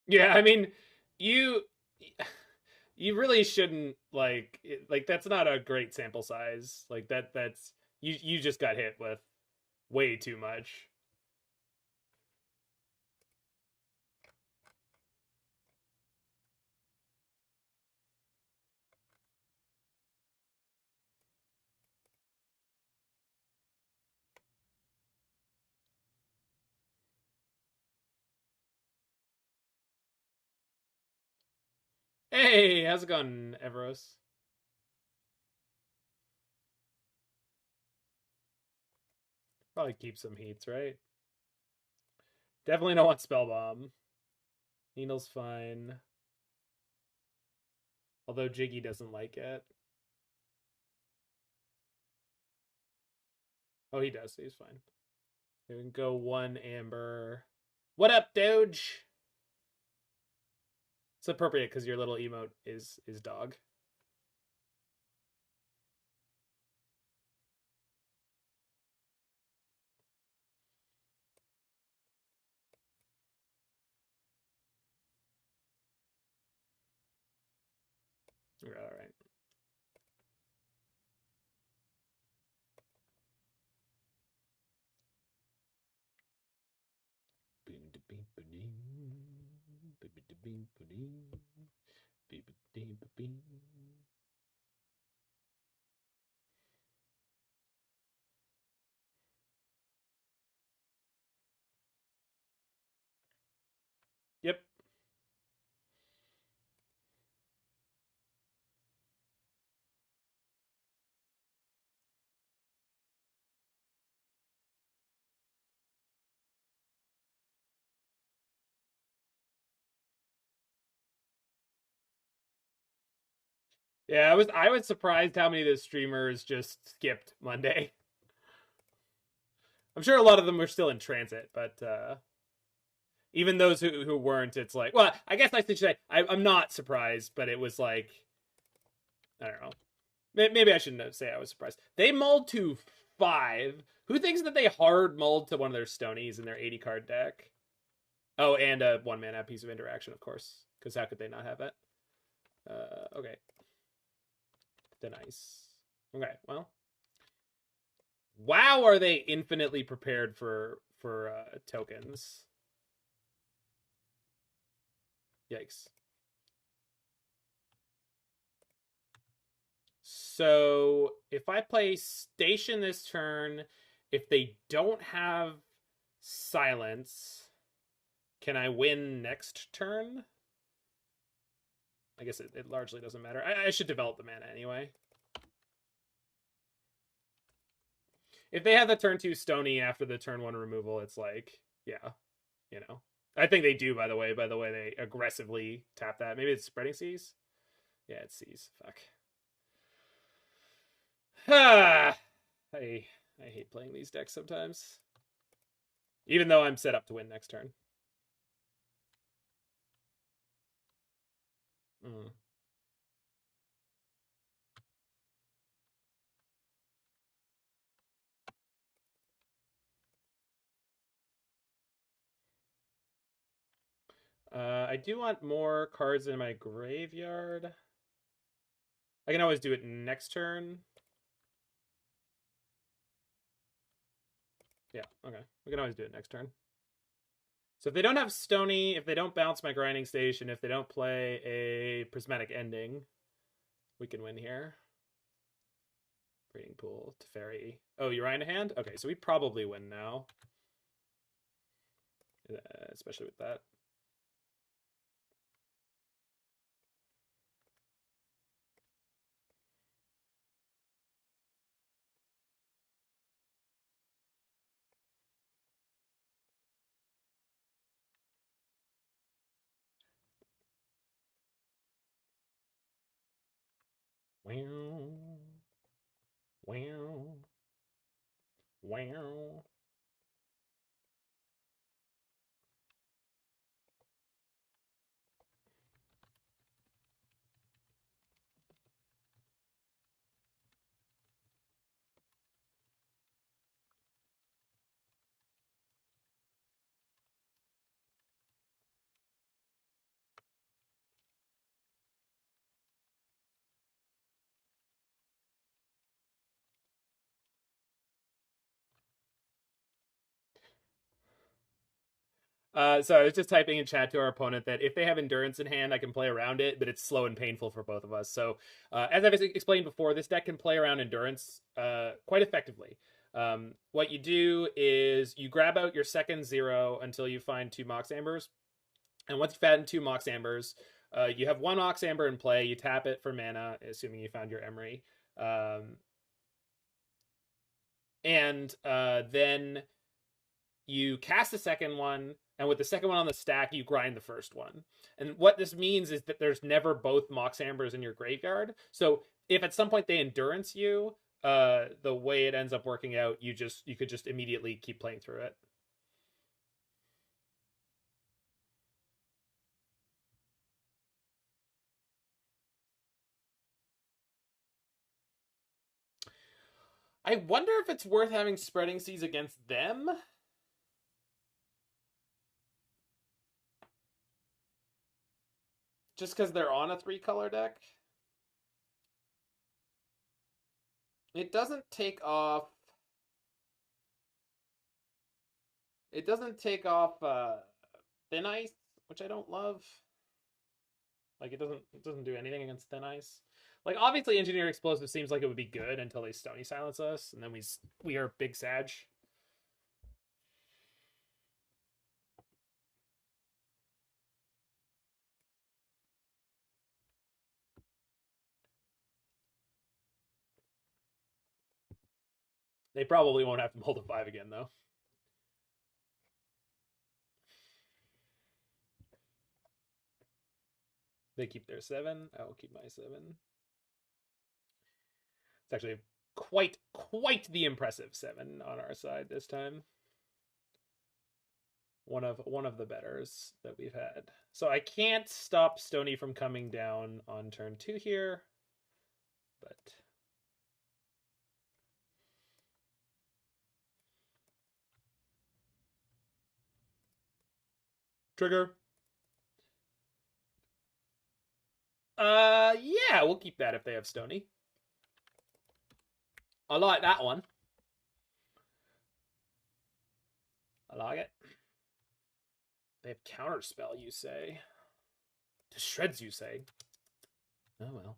Yeah, I mean, you you really shouldn't like that's not a great sample size. Like that's you just got hit with way too much. Hey, how's it going, Everos? Probably keep some heats, right? Definitely don't want Spellbomb. Needle's fine. Although Jiggy doesn't like it. Oh, he does. He's fine. We can go one Amber. What up, Doge? It's appropriate because your little emote is dog. All right. Yep. Yeah, I was surprised how many of the streamers just skipped Monday. I'm sure a lot of them were still in transit, but even those who weren't, it's like, well, I guess I should say I'm not surprised, but it was like, I don't know. Maybe I shouldn't say I was surprised. They mulled to 5. Who thinks that they hard mulled to one of their stonies in their 80 card deck? Oh, and a 1-mana piece of interaction, of course, because how could they not have it? Okay. The nice. Okay, well. Wow, are they infinitely prepared for tokens? Yikes. So if I play station this turn, if they don't have silence, can I win next turn? I guess it largely doesn't matter. I should develop the mana anyway. If they have the turn 2 Stony after the turn 1 removal, it's like, yeah, you know. I think they do, by the way. By the way, they aggressively tap that. Maybe it's Spreading Seas? Yeah, it's Seas. Fuck. I hate playing these decks sometimes. Even though I'm set up to win next turn. Mm. I do want more cards in my graveyard. I can always do it next turn. Yeah, okay. We can always do it next turn. So if they don't have Stony, if they don't bounce my grinding station, if they don't play a prismatic ending, we can win here. Breeding pool, Teferi. Oh, Uriah in hand? Okay, so we probably win now. Especially with that. Wow. Wow. Wow. So I was just typing in chat to our opponent that if they have Endurance in hand, I can play around it, but it's slow and painful for both of us. So as I've explained before, this deck can play around Endurance quite effectively. What you do is you grab out your second 0 until you find 2 Mox Ambers. And once you've found 2 Mox Ambers, you have 1 Mox Amber in play. You tap it for mana, assuming you found your Emry. And then you cast the second one, and with the second one on the stack, you grind the first one. And what this means is that there's never both Mox Ambers in your graveyard. So if at some point they Endurance you, the way it ends up working out, you could just immediately keep playing through it. I wonder if it's worth having Spreading Seas against them. Just because they're on a 3-color deck. It doesn't take off... It doesn't take off Thin Ice, which I don't love. Like, it doesn't do anything against Thin Ice. Like, obviously, Engineer Explosive seems like it would be good until they Stony Silence us, and then we are Big Sag. They probably won't have to hold a 5 again, though. They keep their 7. I will keep my 7. It's actually quite the impressive 7 on our side this time. One of the betters that we've had. So I can't stop Stony from coming down on turn 2 here, but trigger. Yeah, we'll keep that if they have Stony. I like that one. I like it. They have Counterspell, you say. To shreds, you say. Oh, well.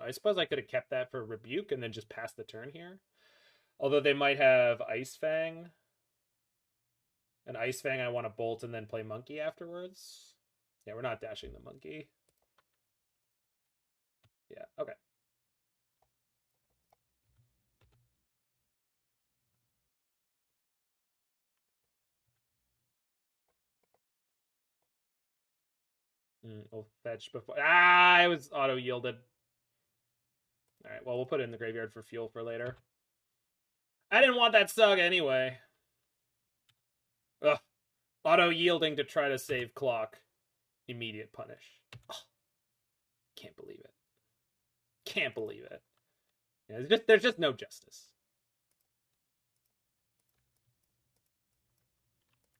I suppose I could have kept that for Rebuke and then just passed the turn here. Although they might have Ice Fang. An Ice Fang I want to bolt and then play Monkey afterwards. Yeah, we're not dashing the Monkey. Yeah, okay. We'll fetch before... Ah, I was auto-yielded. Alright, well, we'll put it in the graveyard for fuel for later. I didn't want that Saga anyway. Ugh. Auto-yielding to try to save clock. Immediate punish. Oh, can't believe it. Can't believe it. Yeah, there's just no justice.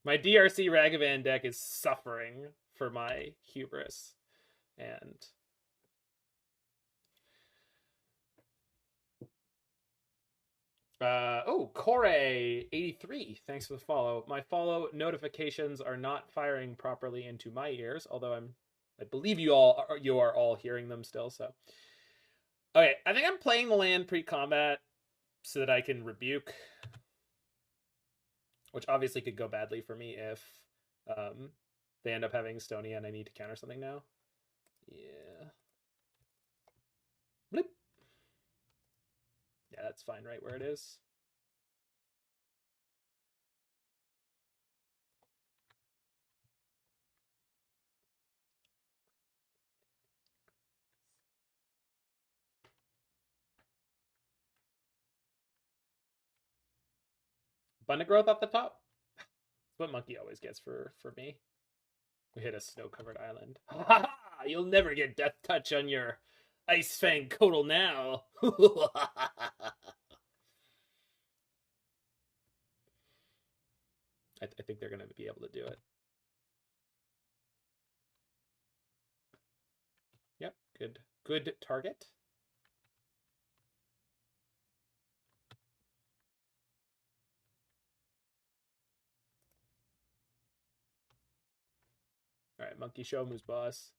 My DRC Ragavan deck is suffering for my hubris. And... Corey83, thanks for the follow. My follow notifications are not firing properly into my ears, although I believe you are all hearing them still, so. Okay, I think I'm playing the land pre-combat so that I can Rebuke. Which obviously could go badly for me if they end up having Stony and I need to counter something now. Yeah. Bloop. Yeah, that's fine right where it is. Abundant Growth off the top. That's what Monkey always gets for me. We hit a snow-covered island. Ha ha ha! You'll never get Death Touch on your Ice Fang Kodal now. I think they're going to be able to do it. Yep, good target. right, Monkey, show him who's boss.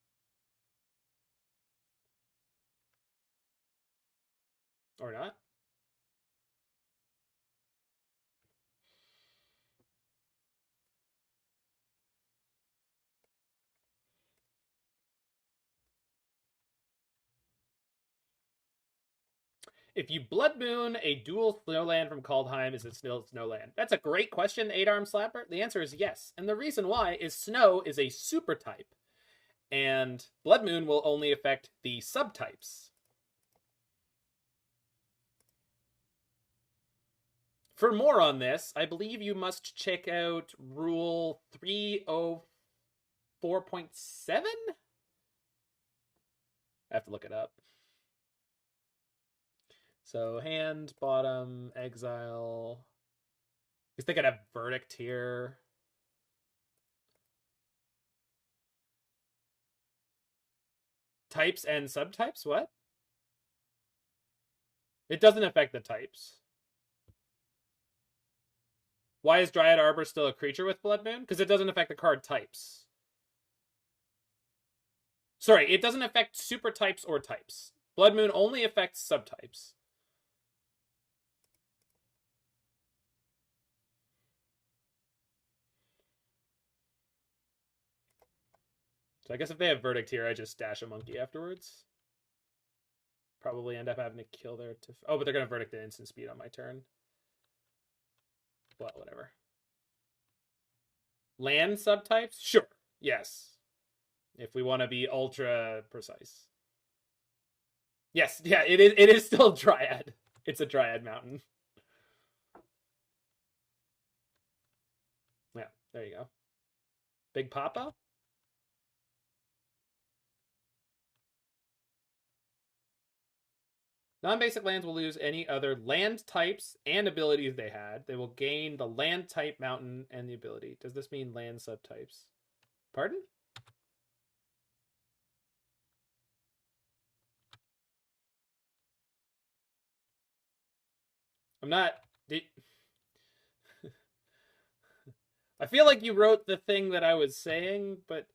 Or not. If you Blood Moon a dual snowland from Kaldheim, is it still snowland? That's a great question, 8-Arm Slapper. The answer is yes. And the reason why is snow is a super type. And Blood Moon will only affect the subtypes. For more on this, I believe you must check out Rule 304.7? I have to look it up. So hand, bottom, exile. I guess they could have Verdict here. Types and subtypes? What? It doesn't affect the types. Why is Dryad Arbor still a creature with Blood Moon? Because it doesn't affect the card types. Sorry, it doesn't affect super types or types. Blood Moon only affects subtypes. So I guess if they have Verdict here, I just dash a monkey afterwards. Probably end up having to kill their... Oh, but they're going to Verdict at instant speed on my turn. Well, whatever. Land subtypes? Sure. Yes. If we want to be ultra precise. Yes, yeah, it is still Dryad. It's a Dryad mountain. Yeah, there you go. Big Papa? Non-basic lands will lose any other land types and abilities they had. They will gain the land type mountain and the ability. Does this mean land subtypes? Pardon? I'm not... I feel like you wrote the thing that I was saying, but...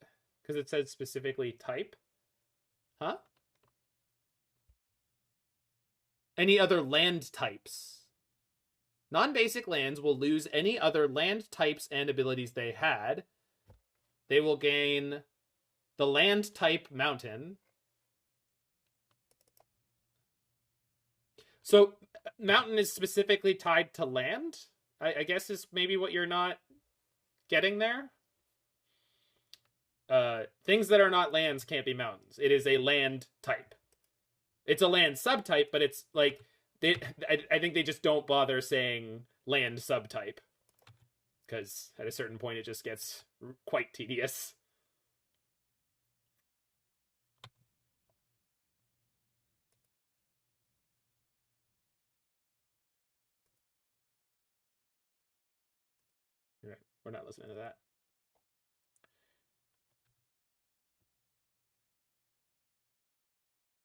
Because it said specifically type. Huh? Any other land types. Non-basic lands will lose any other land types and abilities they had. They will gain the land type mountain. So mountain is specifically tied to land, I guess is maybe what you're not getting there. Things that are not lands can't be mountains. It is a land type. It's a land subtype, but it's like I think they just don't bother saying land subtype because at a certain point it just gets quite tedious. All right, we're not listening to that.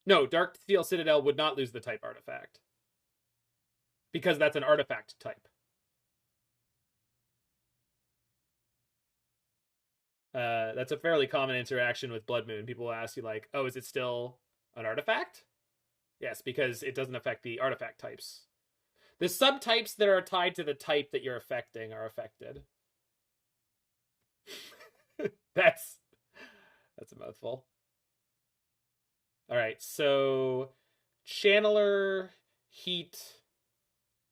No, Darksteel Citadel would not lose the type artifact. Because that's an artifact type. That's a fairly common interaction with Blood Moon. People will ask you like, oh, is it still an artifact? Yes, because it doesn't affect the artifact types. The subtypes that are tied to the type that you're affecting are affected. That's a mouthful. All right, so Channeler, Heat,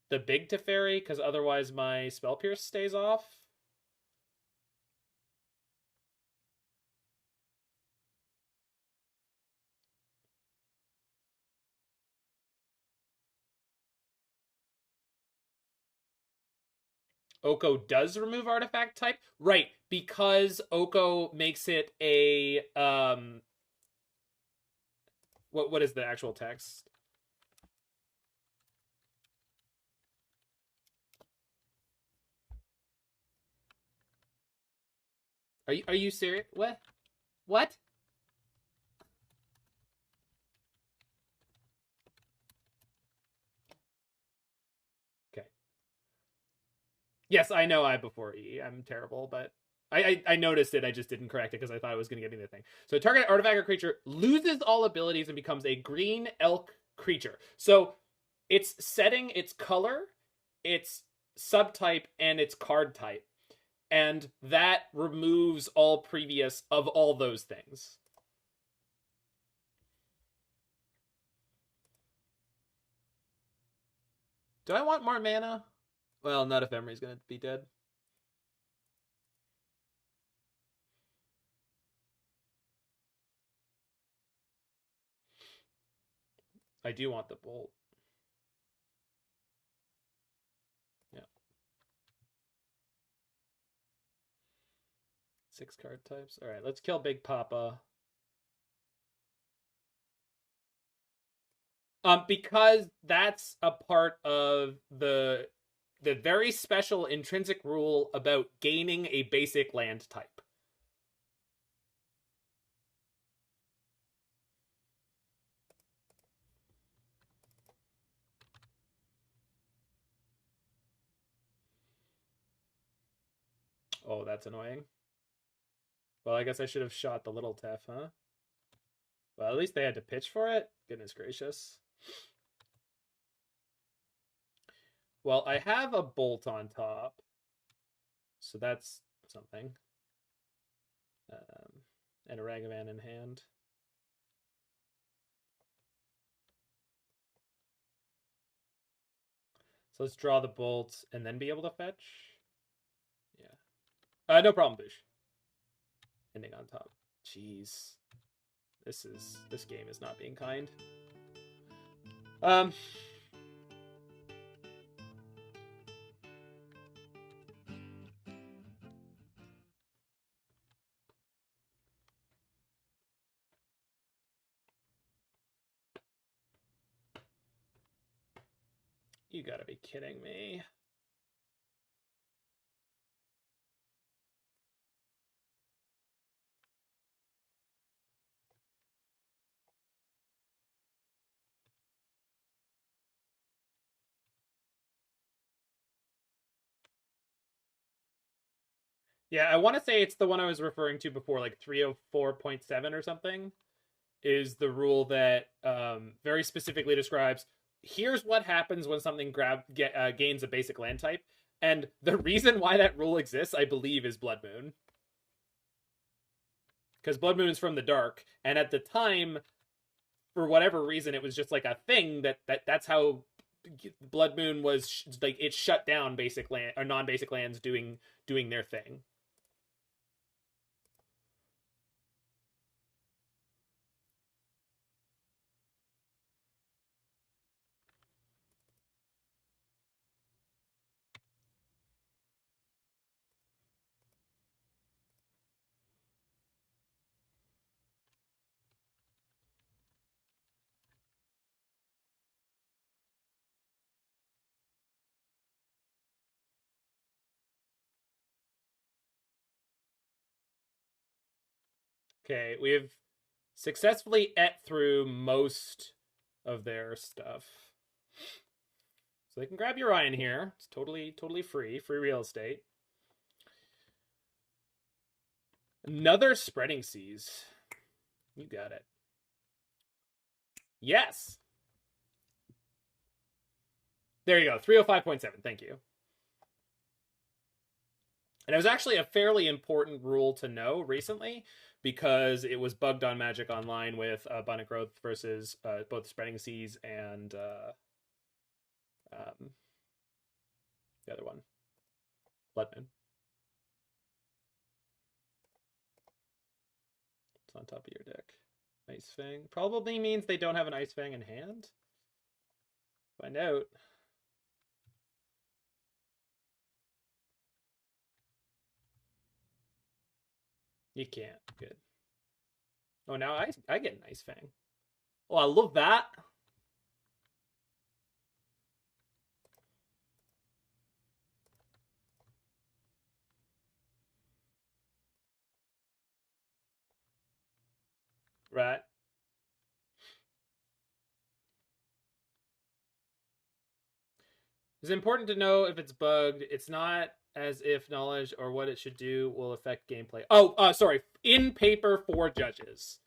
the big Teferi, because otherwise my Spell Pierce stays off. Oko does remove artifact type? Right, because Oko makes it a what is the actual text? Are you serious? What? What? Okay. Yes, I know I before E. I'm terrible, but I noticed it. I just didn't correct it because I thought I was going to get into the thing. So target artifact or creature loses all abilities and becomes a green elk creature. So it's setting its color, its subtype, and its card type. And that removes all previous of all those things. Do I want more mana? Well, not if Emry's going to be dead. I do want the bolt. Yeah. 6 card types. All right, let's kill Big Papa. Because that's a part of the very special intrinsic rule about gaining a basic land type. Oh, that's annoying. Well, I guess I should have shot the little Tef, huh? Well, at least they had to pitch for it. Goodness gracious. Well, I have a bolt on top. So that's something. And a Ragavan in hand. So let's draw the bolts and then be able to fetch. Yeah. No problem, Boosh. Ending on top. Jeez. This game is not being kind. You gotta be kidding me. Yeah, I want to say it's the one I was referring to before, like 304.7 or something, is the rule that very specifically describes here's what happens when something gains a basic land type. And the reason why that rule exists, I believe, is Blood Moon. Because Blood Moon is from the dark, and at the time, for whatever reason, it was just like a thing that's how Blood Moon was, like, it shut down basic land or non-basic lands doing their thing. Okay, we have successfully et through most of their stuff. So they can grab Urian here. It's totally free real estate. Another Spreading Seas. You got it. Yes. There you go. 305.7. Thank you. And it was actually a fairly important rule to know recently because it was bugged on Magic Online with Abundant Growth versus both Spreading Seas and the other one, Blood Moon. It's on top of your deck. Ice Fang probably means they don't have an Ice Fang in hand. Find out. You can't. Good. Oh, now I get an Ice Fang. Oh, I love that. Right. It's important to know if it's bugged. It's not as if knowledge or what it should do will affect gameplay. Oh, sorry. In paper for judges.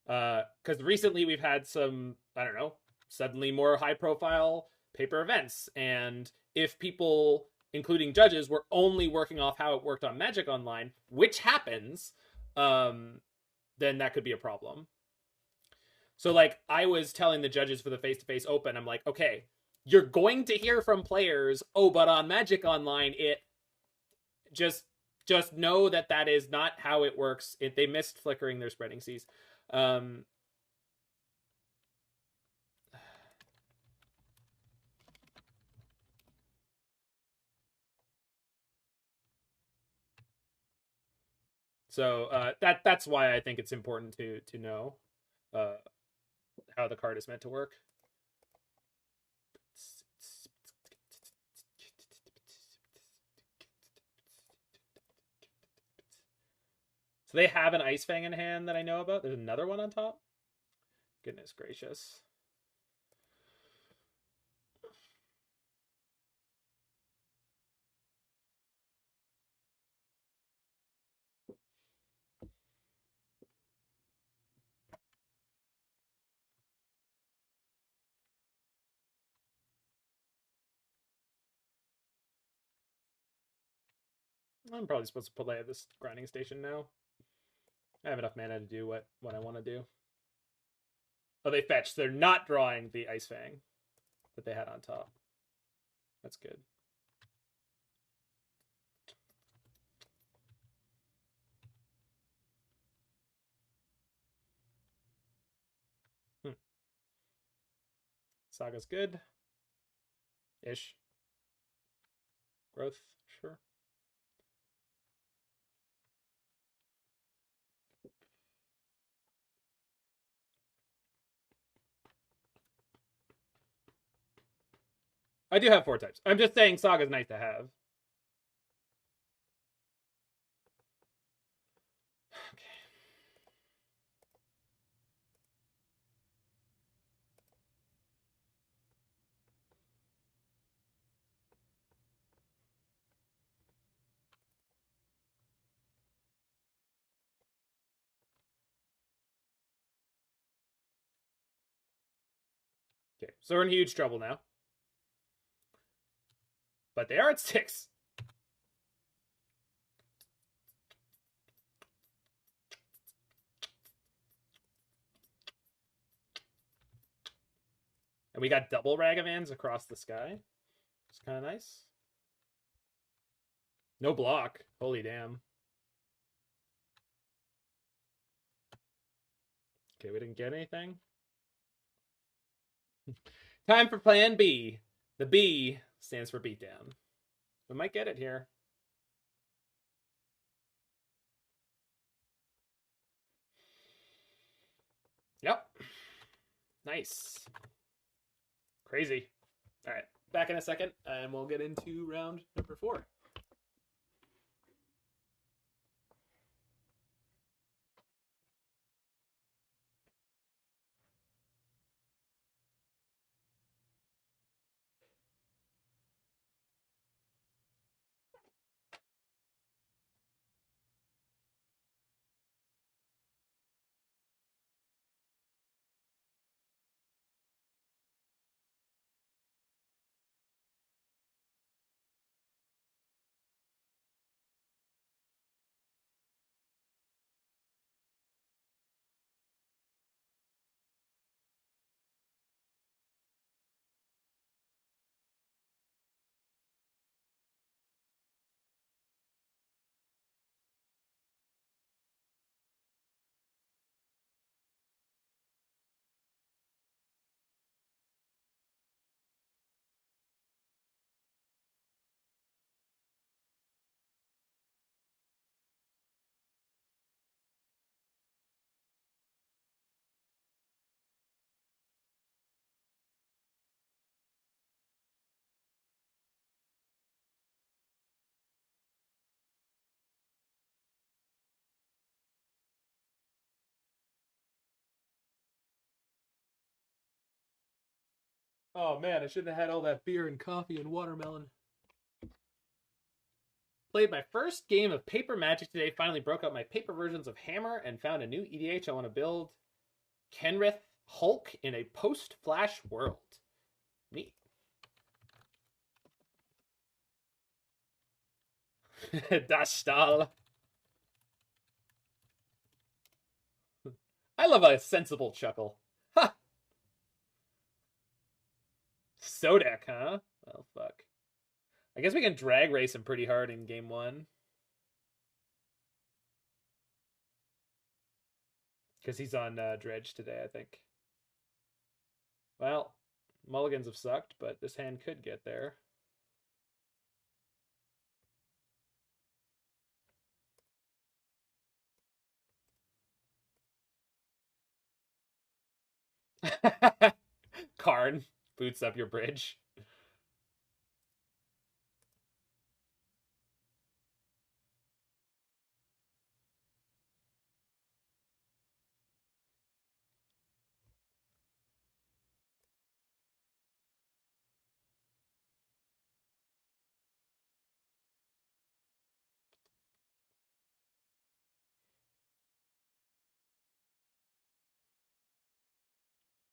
Because recently we've had some, I don't know, suddenly more high-profile paper events. And if people, including judges, were only working off how it worked on Magic Online, which happens, then that could be a problem. So, like, I was telling the judges for the face-to-face open, I'm like, okay, you're going to hear from players, oh, but on Magic Online, it just know that that is not how it works. They missed flickering their spreading seas. So that's why I think it's important to know how the card is meant to work. So they have an Ice Fang in hand that I know about. There's another one on top. Goodness gracious. I'm probably supposed to play at this grinding station now. I have enough mana to do what I want to do. Oh, they fetched. They're not drawing the Ice Fang that they had on top. That's good. Saga's good. Ish. Growth, sure. I do have 4 types. I'm just saying Saga's nice to have. Okay, so we're in huge trouble now. But they are at 6. And we got double Ragavans across the sky. It's kind of nice. No block. Holy damn. Okay, we didn't get anything. Time for plan B. The B stands for beatdown. We might get it here. Yep. Nice. Crazy. All right. Back in a second, and we'll get into round number 4. Oh man, I shouldn't have had all that beer and coffee and watermelon. Played my first game of paper Magic today. Finally broke out my paper versions of Hammer and found a new EDH. I want to build Kenrith Hulk in a post-Flash world. Neat. Das Stahl. I love a sensible chuckle. Ha! Sodak, huh? Well, fuck. I guess we can drag race him pretty hard in game 1. Because he's on Dredge today, I think. Well, mulligans have sucked, but this hand could get there. Karn boots up your bridge.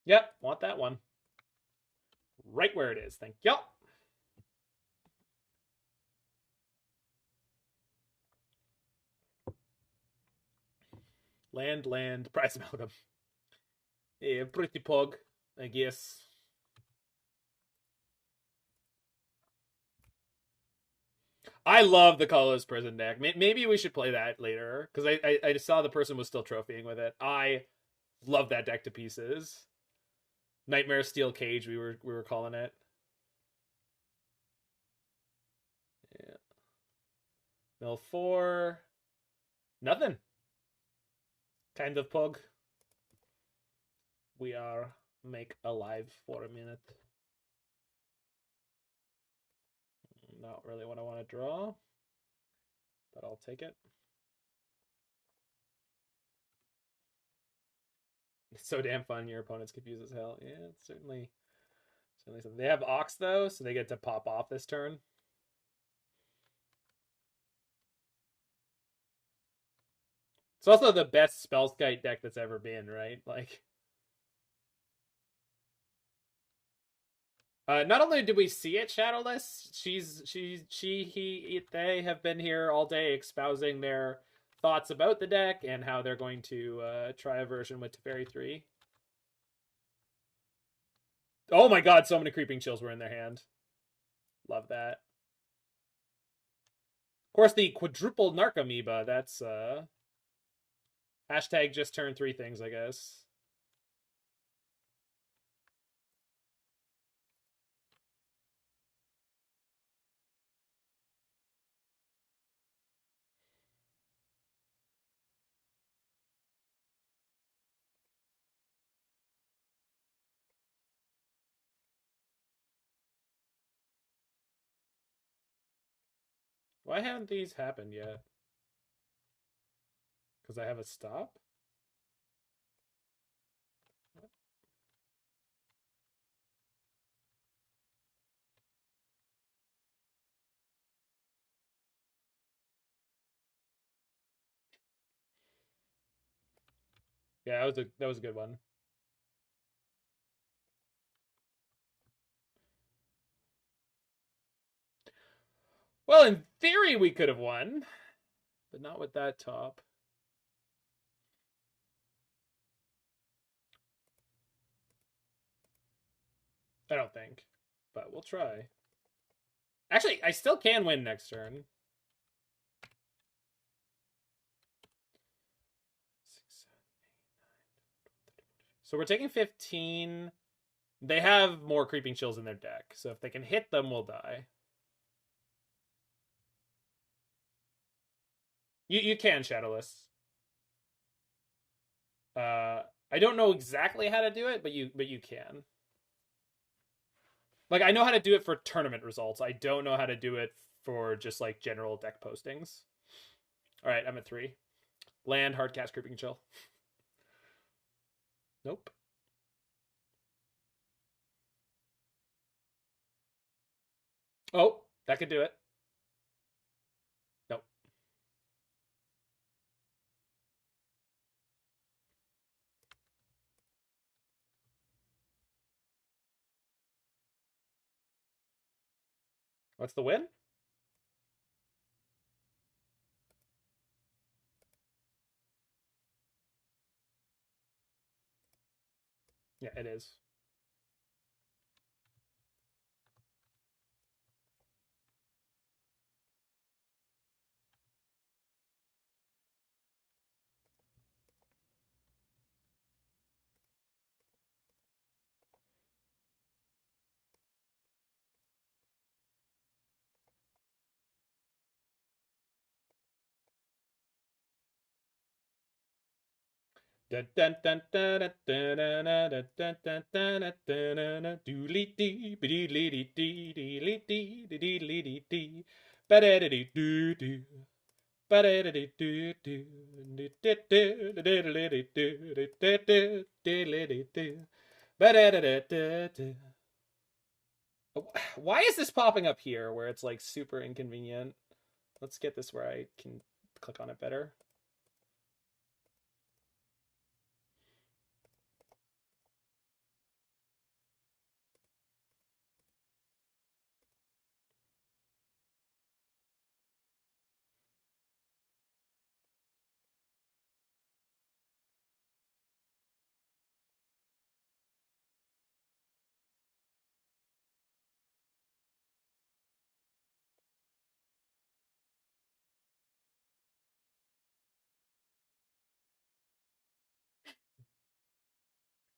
Yep, want that one. Right where it is, thank you. Land, price amalgam. Yeah, pretty pog, I guess. I love the colorless prison deck. Maybe we should play that later, because I just saw the person was still trophying with it. I love that deck to pieces. Nightmare Steel Cage, we were calling it. Yeah. Mill 4. Nothing. Kind of pug. We are make alive for a minute. Not really what I want to draw, but I'll take it. It's so damn fun. Your opponent's confused as hell. Yeah, it's certainly something. They have Ox though, so they get to pop off this turn. It's also the best Spellskite deck that's ever been, right? Like, not only did we see it shadowless, they have been here all day espousing their thoughts about the deck and how they're going to try a version with Teferi 3. Oh my god, so many Creeping Chills were in their hand. Love that. Of course, the quadruple Narcomoeba, that's hashtag just turn 3 things, I guess. Why haven't these happened yet? Because I have a stop? What? Yeah, that was a good one. Well, in theory, we could have won, but not with that top. I don't think, but we'll try. Actually, I still can win next turn. 6, 7, 8, 9, 10, 12, 13, 14. So we're taking 15. They have more Creeping Chills in their deck, so if they can hit them, we'll die. You can Shadowless. I don't know exactly how to do it, but you can. Like, I know how to do it for tournament results. I don't know how to do it for just like general deck postings. All right, I'm at 3. Land, hard cast, Creeping Chill. Nope. Oh, that could do it. What's the win? Yeah, it is. Why is this popping up here where it's like super inconvenient? Let's get this where I can click on it better.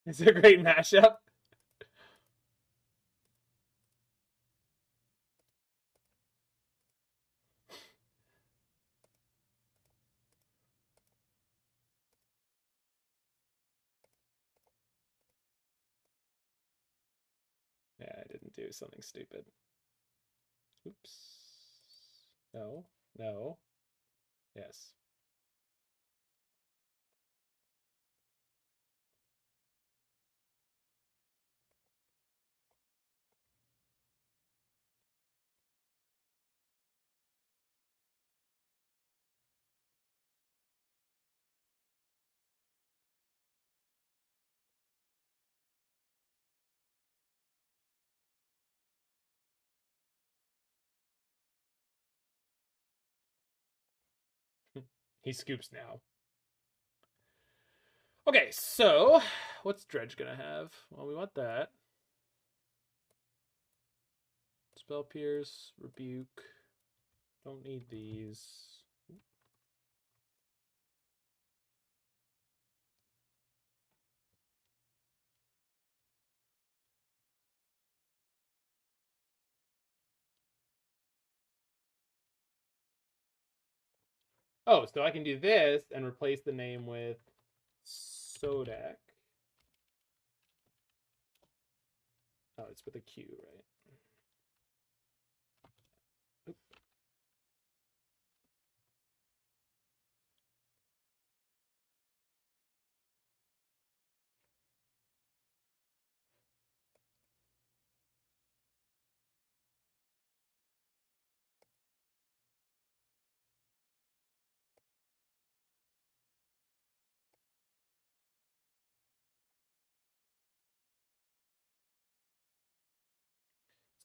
Is it a great mashup? Yeah, I didn't do something stupid. Oops. No, no. Yes. He scoops now. Okay, so what's Dredge gonna have? Well, we want that. Spell Pierce, Rebuke. Don't need these. Oh, so I can do this and replace the name with Sodak. Oh, it's with a Q, right? Oop.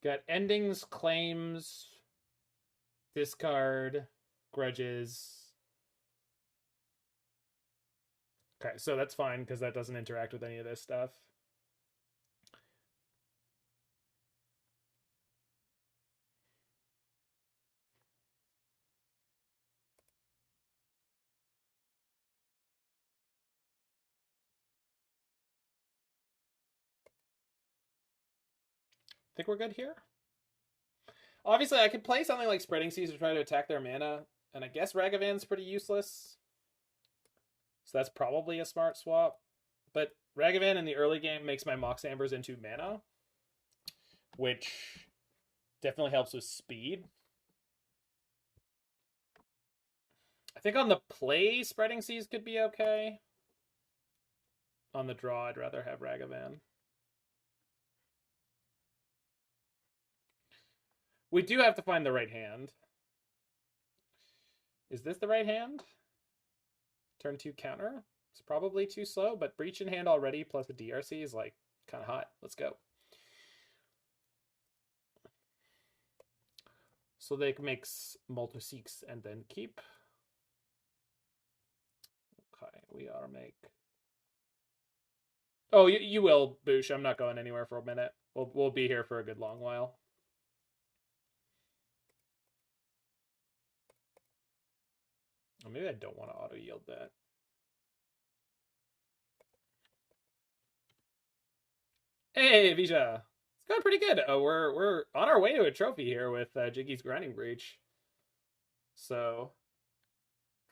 It's got endings, claims, discard, grudges. Okay, so that's fine because that doesn't interact with any of this stuff. Think we're good here? Obviously, I could play something like Spreading Seas to try to attack their mana, and I guess Ragavan's pretty useless. So that's probably a smart swap. But Ragavan in the early game makes my Mox Ambers into mana, which definitely helps with speed. I think on the play, Spreading Seas could be okay. On the draw, I'd rather have Ragavan. We do have to find the right hand. Is this the right hand? Turn 2 counter? It's probably too slow, but Breach in hand already plus a DRC is like kind of hot. Let's go. So they can make multi 6 and then keep. Okay, we ought to make. Oh, you will, Boosh. I'm not going anywhere for a minute. We'll be here for a good long while. Or maybe I don't want to auto yield that. Hey, Vija. It's going pretty good. We're on our way to a trophy here with Jiggy's Grinding Breach. So,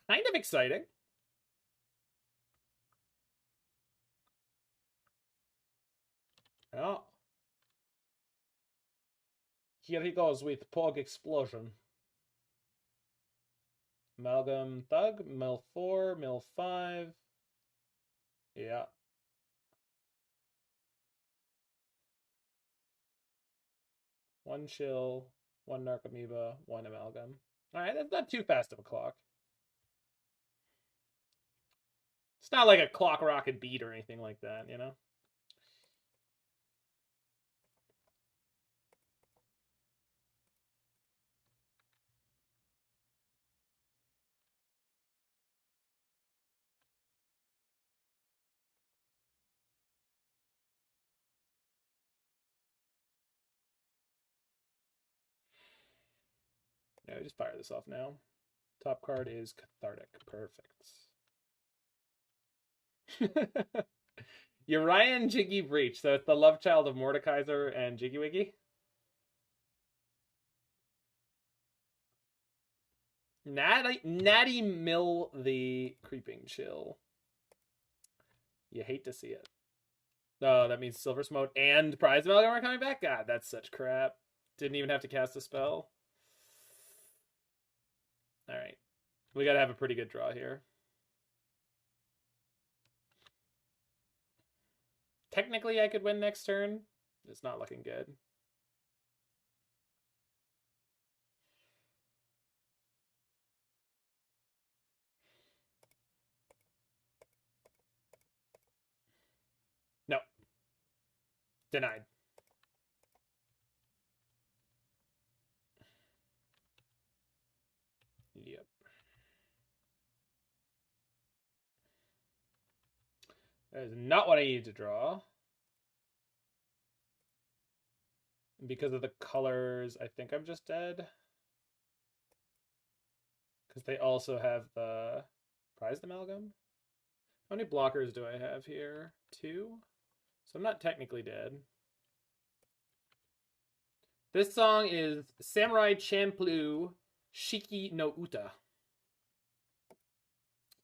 kind of exciting. Yeah. Here he goes with Pog Explosion. Amalgam Thug, Mill 4, Mill 5. Yeah. One Chill, one Narcomoeba, one Amalgam. Alright, that's not too fast of a clock. It's not like a clock rocket beat or anything like that, you know? Yeah, we just fire this off now. Top card is Cathartic. Perfect. Urian Jiggy Breach. So it's the love child of Mordekaiser and JiggyWiggy. Natty Mill the Creeping Chill. You hate to see it. Oh, that means Silver Smote and Prize Amalgam are coming back? God, that's such crap. Didn't even have to cast a spell. Alright. We gotta have a pretty good draw here. Technically, I could win next turn. It's not looking good. No. Denied. Yep. That is not what I needed to draw. Because of the colors, I think I'm just dead. Because they also have the Prized Amalgam. How many blockers do I have here? 2? So I'm not technically dead. This song is Samurai Champloo Shiki no Uta.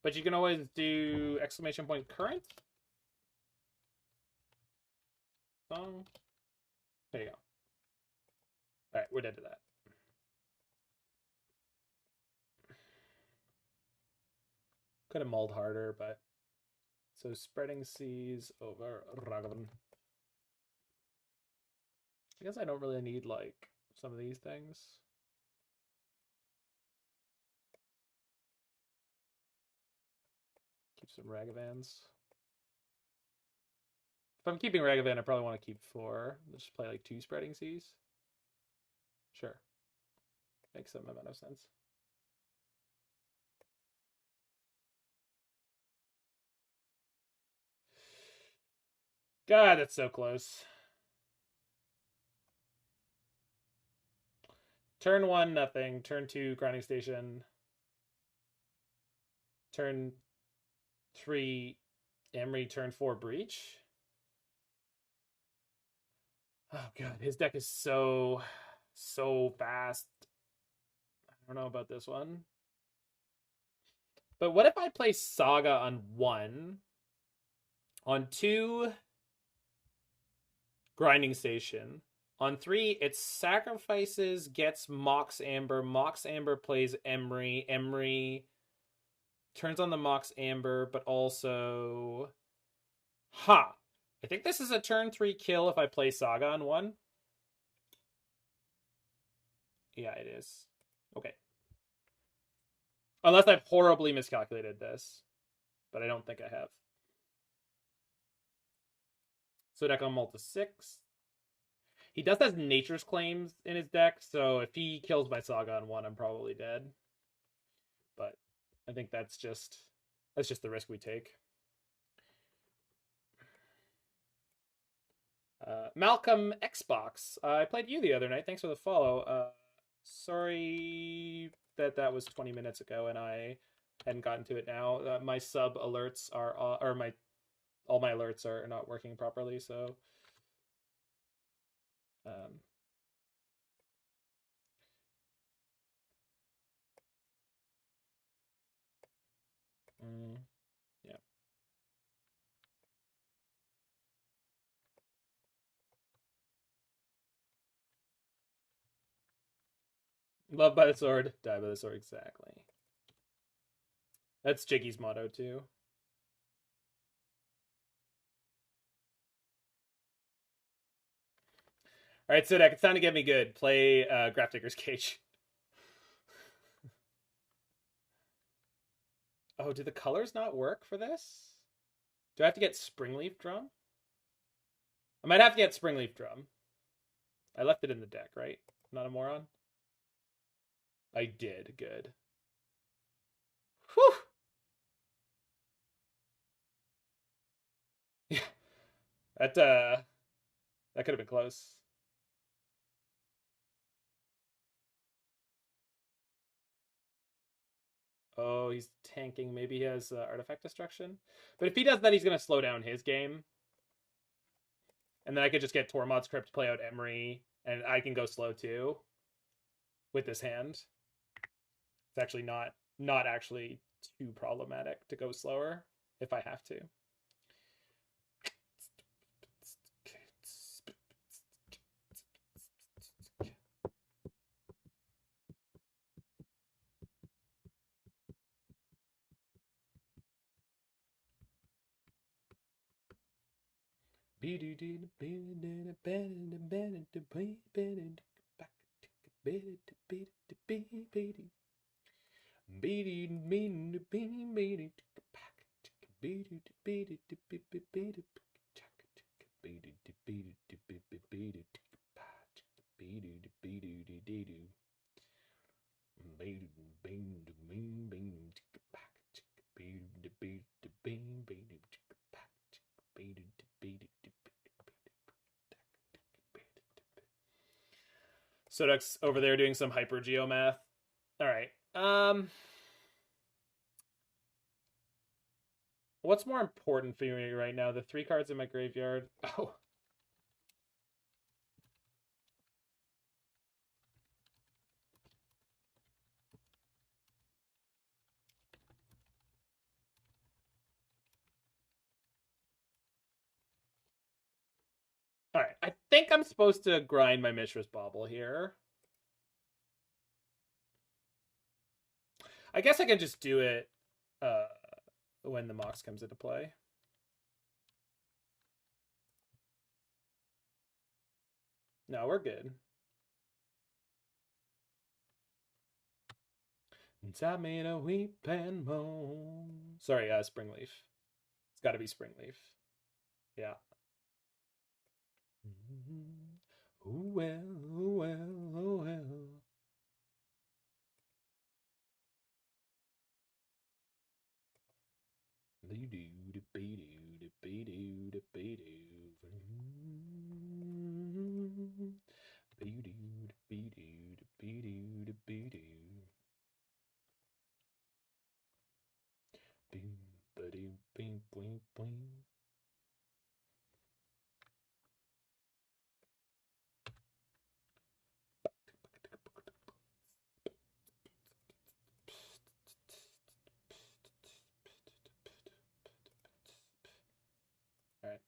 But you can always do exclamation point current. Song. There you go. Alright, we're dead to that. Could have mulled harder, but... So Spreading Seas over Ragavan. I guess I don't really need, like, some of these things. Keep some Ragavans. If I'm keeping Ragavan, I probably want to keep 4. Let's just play, like, 2 Spreading Seas. Sure. Makes some amount of sense. God, that's so close. Turn 1, nothing. Turn 2, Grinding Station. Turn 3, Emry. Turn 4, Breach. Oh god, his deck is so fast. I don't know about this one. But what if I play Saga on 1? On 2, Grinding Station. On 3, it sacrifices, gets Mox Amber. Mox Amber plays Emry. Emry turns on the Mox Amber, but also... Ha! I think this is a turn 3 kill if I play Saga on 1. Yeah, it is. Okay. Unless I've horribly miscalculated this. But I don't think I have. So deck on Multi 6. He does have Nature's Claims in his deck, so if he kills my Saga on 1, I'm probably dead. But I think that's just the risk we take. Malcolm Xbox. I played you the other night. Thanks for the follow. Sorry that was 20 minutes ago and I hadn't gotten to it now. My sub alerts are or all my alerts are not working properly, so yeah. Love by the sword, die by the sword, exactly. That's Jiggy's motto too. All right, Sudak, it's time to get me good. Play Grafdigger's Cage. Oh, do the colors not work for this? Do I have to get Springleaf Drum? I might have to get Springleaf Drum. I left it in the deck, right? I'm not a moron? I did. Good. Whew! Yeah. That could have been close. Oh, he's tanking. Maybe he has Artifact Destruction. But if he does that, he's going to slow down his game. And then I could just get Tormod's Crypt, play out Emry, and I can go slow too with this hand. It's actually not actually too problematic to go slower if I have to. Sodak's over there doing some hyper geomath. All right. What's more important for me right now? The 3 cards in my graveyard. Oh. All right. I think I'm supposed to grind my Mishra's Bauble here. I guess I can just do it when the Mox comes into play. No, we're good. Inside me to weep and moan. Sorry, Springleaf. It's got to be Springleaf. Yeah. Oh well, oh well, oh well. Alright.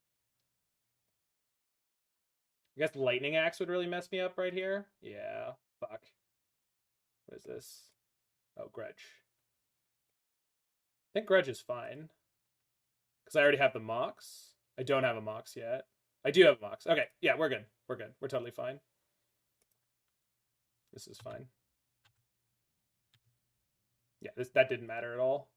I guess Lightning Axe would really mess me up right here. Yeah, fuck. What is this? Oh, Grudge. I think Grudge is fine. Because I already have the Mox. I don't have a Mox yet. I do have a Mox. Okay, yeah, we're good. We're good. We're totally fine. This is fine. Yeah, that didn't matter at all.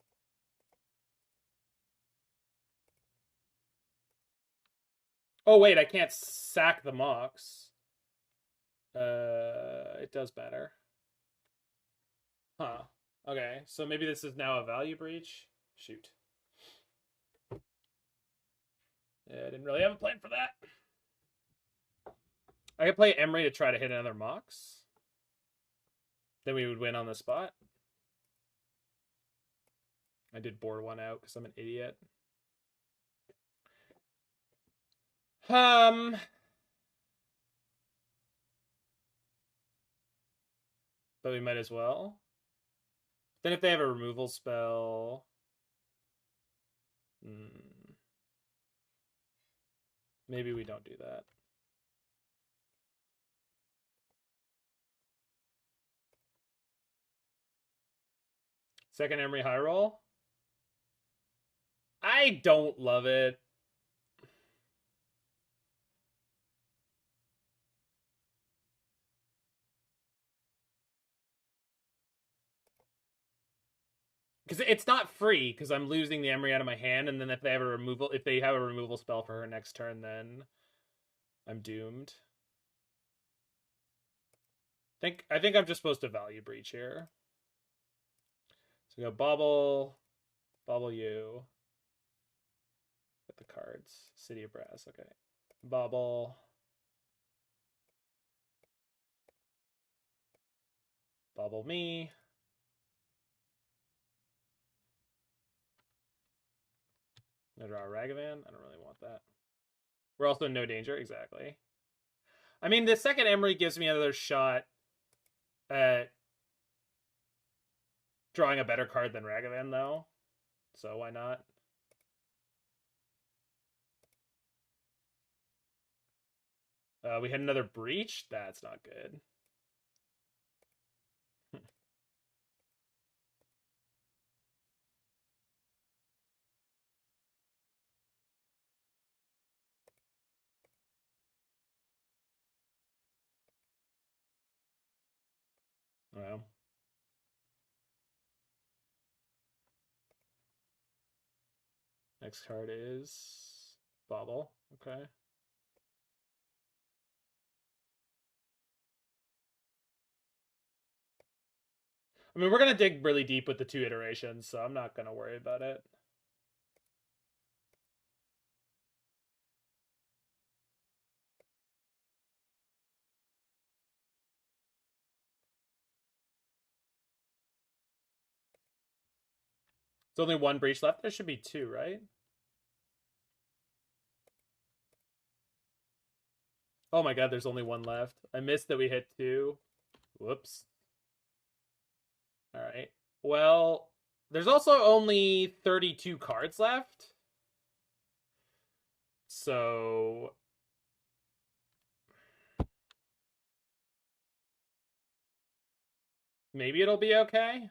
Oh, wait, I can't sack the Mox. It does matter. Huh. Okay, so maybe this is now a value breach? Shoot. Yeah, I didn't really have a plan for that. I could play Emry to try to hit another Mox. Then we would win on the spot. I did board one out because I'm an idiot. But we might as well. Then if they have a removal spell... maybe we don't do that. Second Emry high roll. I don't love it. Because it's not free, because I'm losing the Emry out of my hand, and then if they have a removal spell for her next turn, then I'm doomed. I think I'm just supposed to value breach here. So go Bauble you. Get the cards. City of Brass, okay. Bauble me. I draw a Ragavan. I don't really want that. We're also in no danger, exactly. I mean, the second Emry gives me another shot at drawing a better card than Ragavan, though. So why not? We had another breach. That's not good. Well. Next card is Bauble. Okay. I mean, we're going to dig really deep with the 2 iterations, so I'm not going to worry about it. There's only 1 breach left. There should be 2, right? Oh my god, there's only 1 left. I missed that we hit 2. Whoops. Alright. Well, there's also only 32 cards left. So... maybe it'll be okay.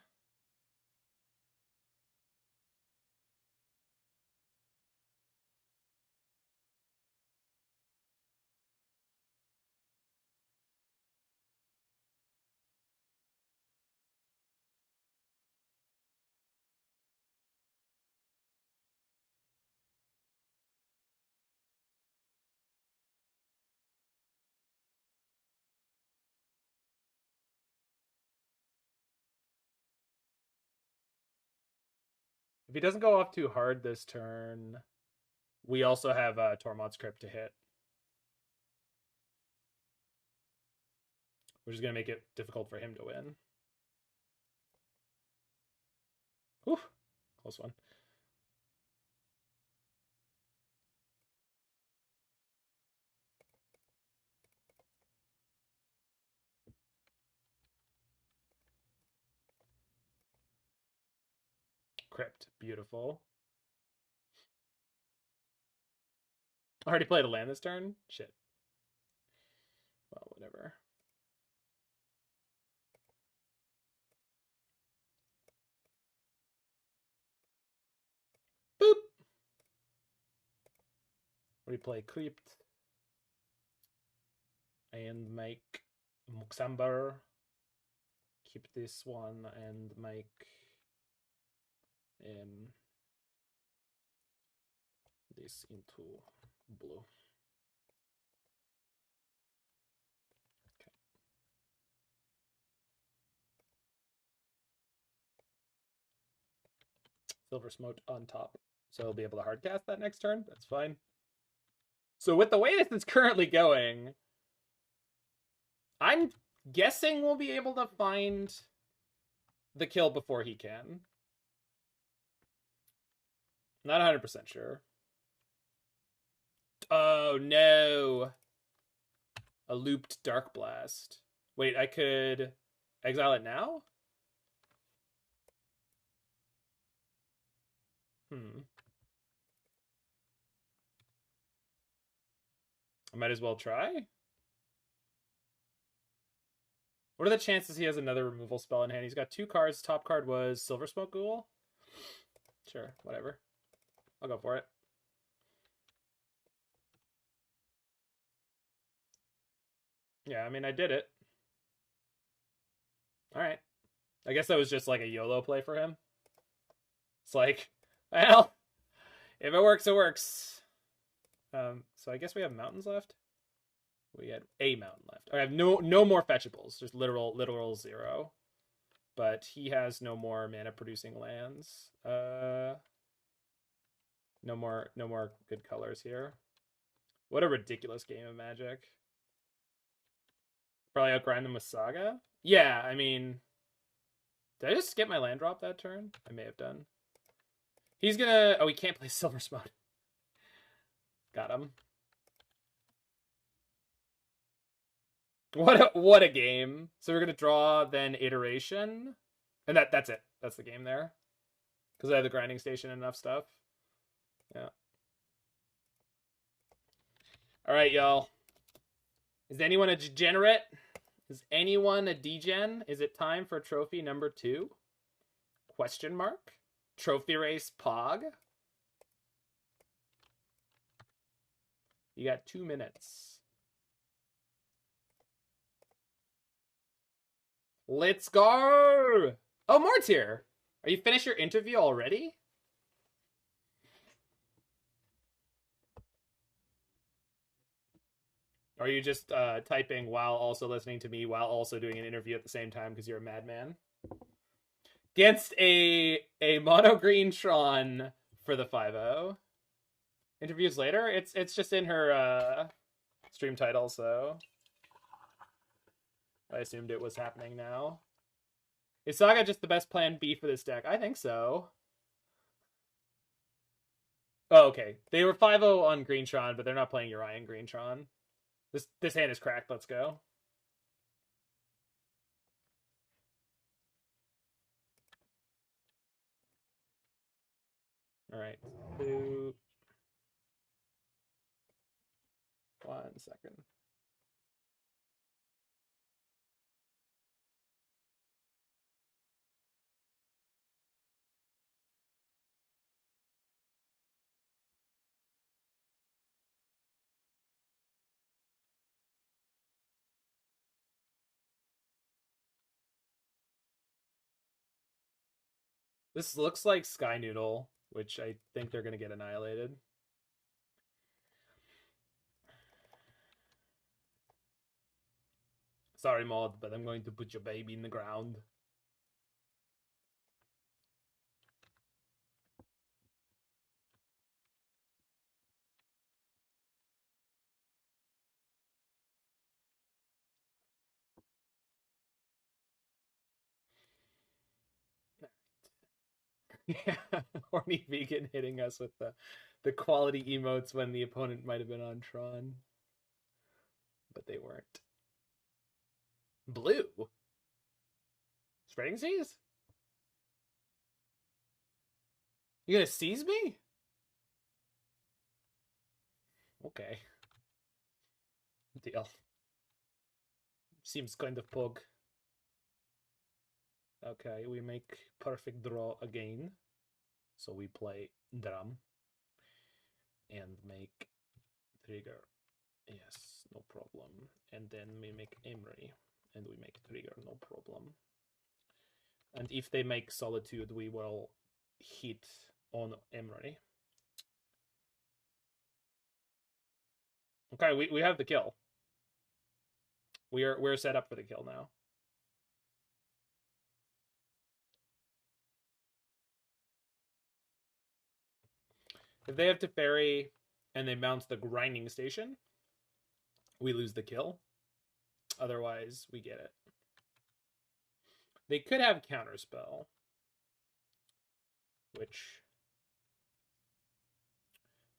If he doesn't go off too hard this turn, we also have Tormod's Crypt to hit, which is going to make it difficult for him to win. Whew, close one. Crypt, beautiful. I already played a land this turn? Shit. Well, whatever. Boop! We play Crypt. And make Mox Amber. Keep this one and make this into blue. Okay. Silver Smote on top. So he'll be able to hardcast that next turn. That's fine. So with the way this is currently going, I'm guessing we'll be able to find the kill before he can. Not 100% sure. Oh, no. A looped Dark Blast. Wait, I could exile it now? I might as well try. What are the chances he has another removal spell in hand? He's got 2 cards. Top card was Silver Smoke Ghoul. Sure, whatever. I'll go for it. Yeah, I mean, I did it. Alright. I guess that was just like a YOLO play for him. It's like, well, if it works, it works. So I guess we have mountains left. We had a mountain left. I have no more fetchables. There's literal 0. But he has no more mana producing lands. No more good colors here. What a ridiculous game of Magic. Probably outgrind them with Saga. Yeah, I mean, did I just skip my land drop that turn? I may have done. He's gonna... Oh, he can't play Silver Smoke. Got him. What a game. So we're gonna draw then Iteration. And that's it. That's the game there. Because I have the grinding station and enough stuff. Yeah. Alright, y'all. Is anyone a degenerate? Is anyone a degen? Is it time for trophy number 2? Question mark? Trophy race Pog? You got 2 minutes. Let's go! Oh, Mort's here. Are you finished your interview already? Or are you just typing while also listening to me while also doing an interview at the same time because you're a madman? Against a mono green Tron for the 5-0. Interviews later? It's just in her stream title, so I assumed it was happening now. Is Saga just the best plan B for this deck? I think so. Oh, okay. They were 5-0 on Greentron, but they're not playing Urian Greentron. This hand is cracked. Let's go. All right. 2. 1 second. This looks like Sky Noodle, which I think they're going to get annihilated. Sorry, Mod, but I'm going to put your baby in the ground. Yeah, horny vegan hitting us with the quality emotes when the opponent might have been on Tron. But they weren't. Blue? Spreading Seas? You gonna seize me? Okay. Deal. Seems kind of pug. Okay, we make perfect draw again. So we play drum. And make trigger. Yes, no problem. And then we make Emry. And we make trigger, no problem. And if they make Solitude, we will hit on Emry. Okay, we have the kill. We're set up for the kill now. If they have Teferi and they mount the grinding station, we lose the kill. Otherwise, we get it. They could have Counterspell, which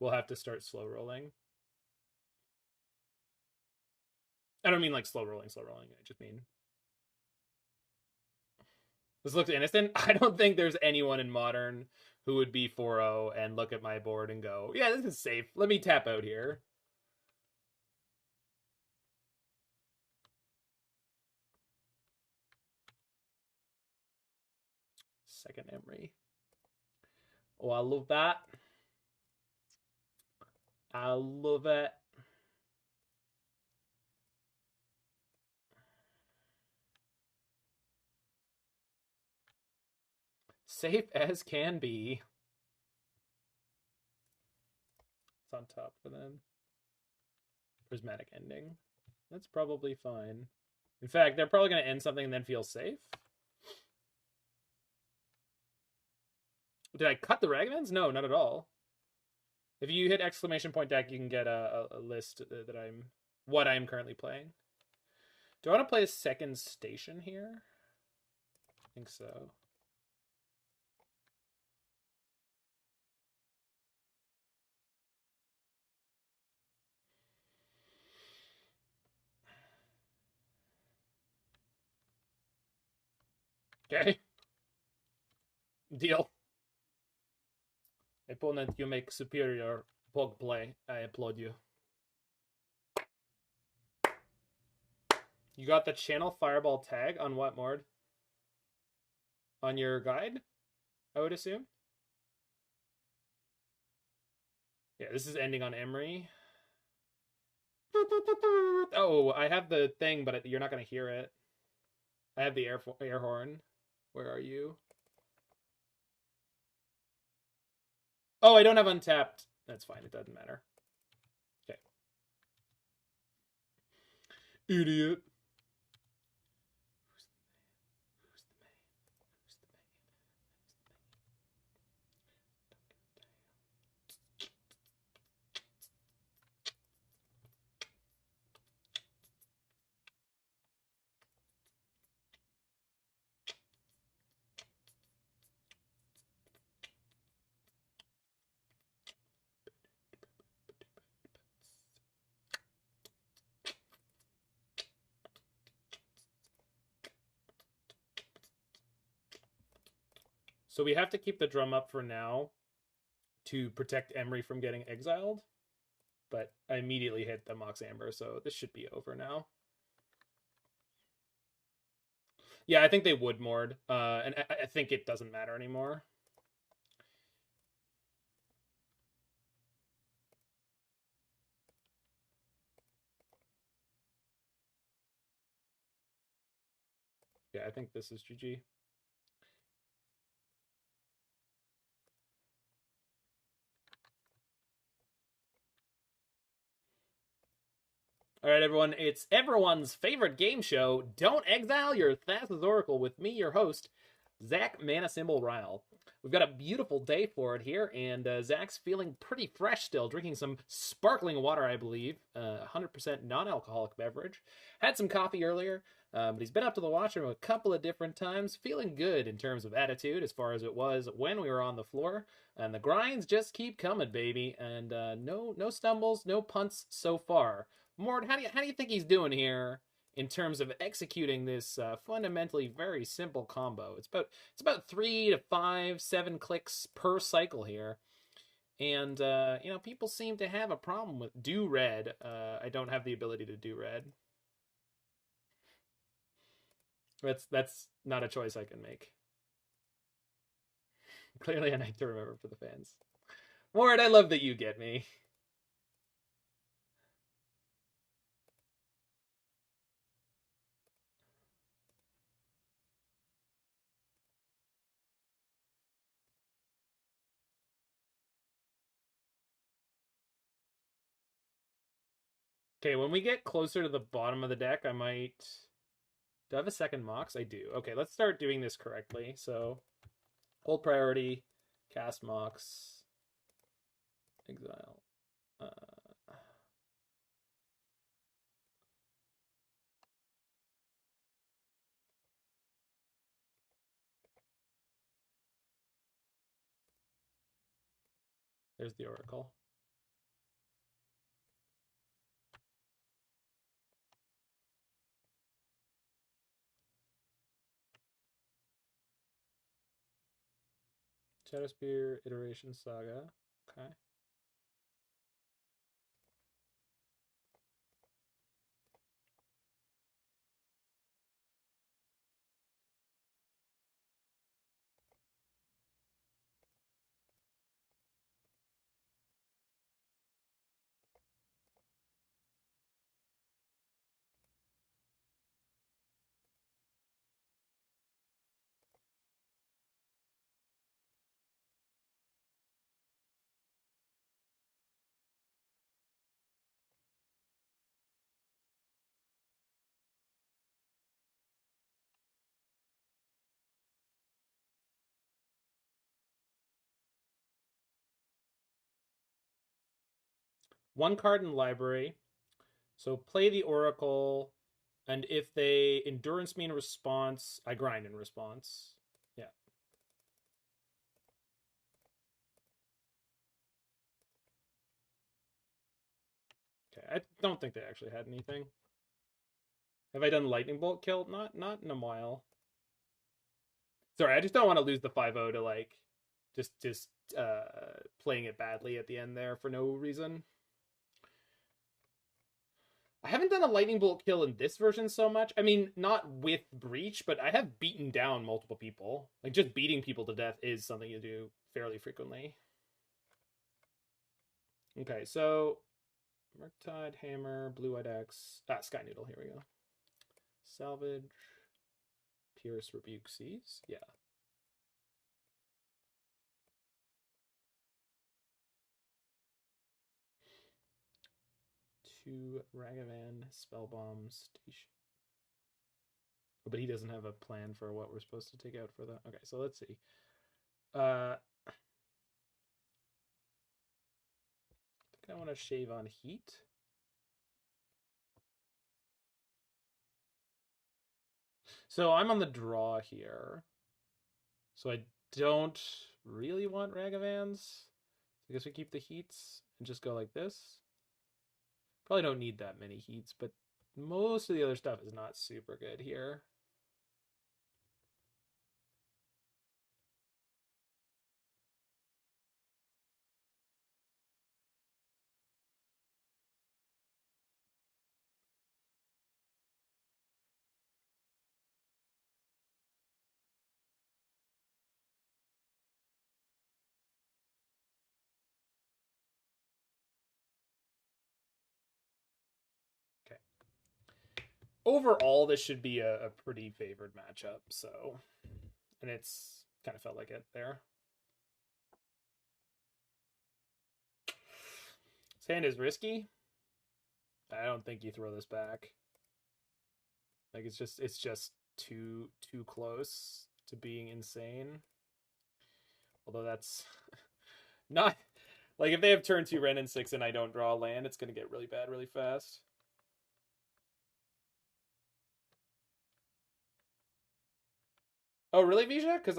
we'll have to start slow rolling. I don't mean like slow rolling. I just mean this looks innocent. I don't think there's anyone in Modern who would be 4-0 and look at my board and go, yeah, this is safe. Let me tap out here. Second Emry. Oh, I love that. I love it. Safe as can be. It's on top for them. Prismatic Ending. That's probably fine. In fact, they're probably going to end something and then feel safe. Did I cut the Ragavans? No, not at all. If you hit exclamation point deck, you can get a list that I'm currently playing. Do I want to play a second station here? I think so. Okay. Deal. Opponent, you make superior Pog play. I applaud you. You got the Channel Fireball tag on what, Mord? On your guide, I would assume? Yeah, this is ending on Emry. Oh, I have the thing, but you're not going to hear it. I have the air horn. Where are you? Oh, I don't have untapped. That's fine. It doesn't matter. Okay. Idiot. So we have to keep the drum up for now to protect Emry from getting exiled. But I immediately hit the Mox Amber, so this should be over now. Yeah, I think they would Mord. And I think it doesn't matter anymore. Yeah, I think this is GG. All right, everyone. It's everyone's favorite game show. Don't exile your Thassa's Oracle with me, your host, Zach Mana Symbol Ryle. We've got a beautiful day for it here, and Zach's feeling pretty fresh still, drinking some sparkling water, I believe, 100% non-alcoholic beverage. Had some coffee earlier, but he's been up to the washroom a couple of different times, feeling good in terms of attitude as far as it was when we were on the floor. And the grinds just keep coming, baby, and no stumbles, no punts so far. Mord, how do you think he's doing here in terms of executing this fundamentally very simple combo? It's about 3 to 5, 7 clicks per cycle here, and people seem to have a problem with do red. I don't have the ability to do red. That's not a choice I can make. Clearly, a night to remember for the fans. Mord, I love that you get me. Okay, when we get closer to the bottom of the deck, I might... Do I have a second Mox? I do. Okay, let's start doing this correctly. So, hold priority, cast Mox. exile. There's the Oracle. Shadowspear, Iteration, Saga. Okay. One card in library. So play the Oracle, and if they endurance me in response, I grind in response. Yeah. Okay, I don't think they actually had anything. Have I done Lightning Bolt kill? Not in a while. Sorry, I just don't want to lose the 5-0 to like just playing it badly at the end there for no reason. I haven't done a Lightning Bolt kill in this version so much. I mean, not with Breach, but I have beaten down multiple people. Like, just beating people to death is something you do fairly frequently. Okay, so Murktide, Hammer, Blue-Eyed Axe. Sky Noodle, here we go. Salvage. Pierce, Rebuke, Seize. Yeah. Two Ragavan, Spellbomb, Station. Oh, but he doesn't have a plan for what we're supposed to take out for that. Okay, so let's see. I think I want to shave on Heat. So I'm on the draw here. So I don't really want Ragavans. I guess we keep the Heats and just go like this. Probably don't need that many Heats, but most of the other stuff is not super good here. Okay. Overall, this should be a pretty favored matchup, so... And it's kind of felt like it there. This hand is risky. I don't think you throw this back. Like it's just too close to being insane. Although that's not like if they have turn 2 Ren and 6 and I don't draw a land, it's gonna get really bad really fast. Oh really, Vija? Because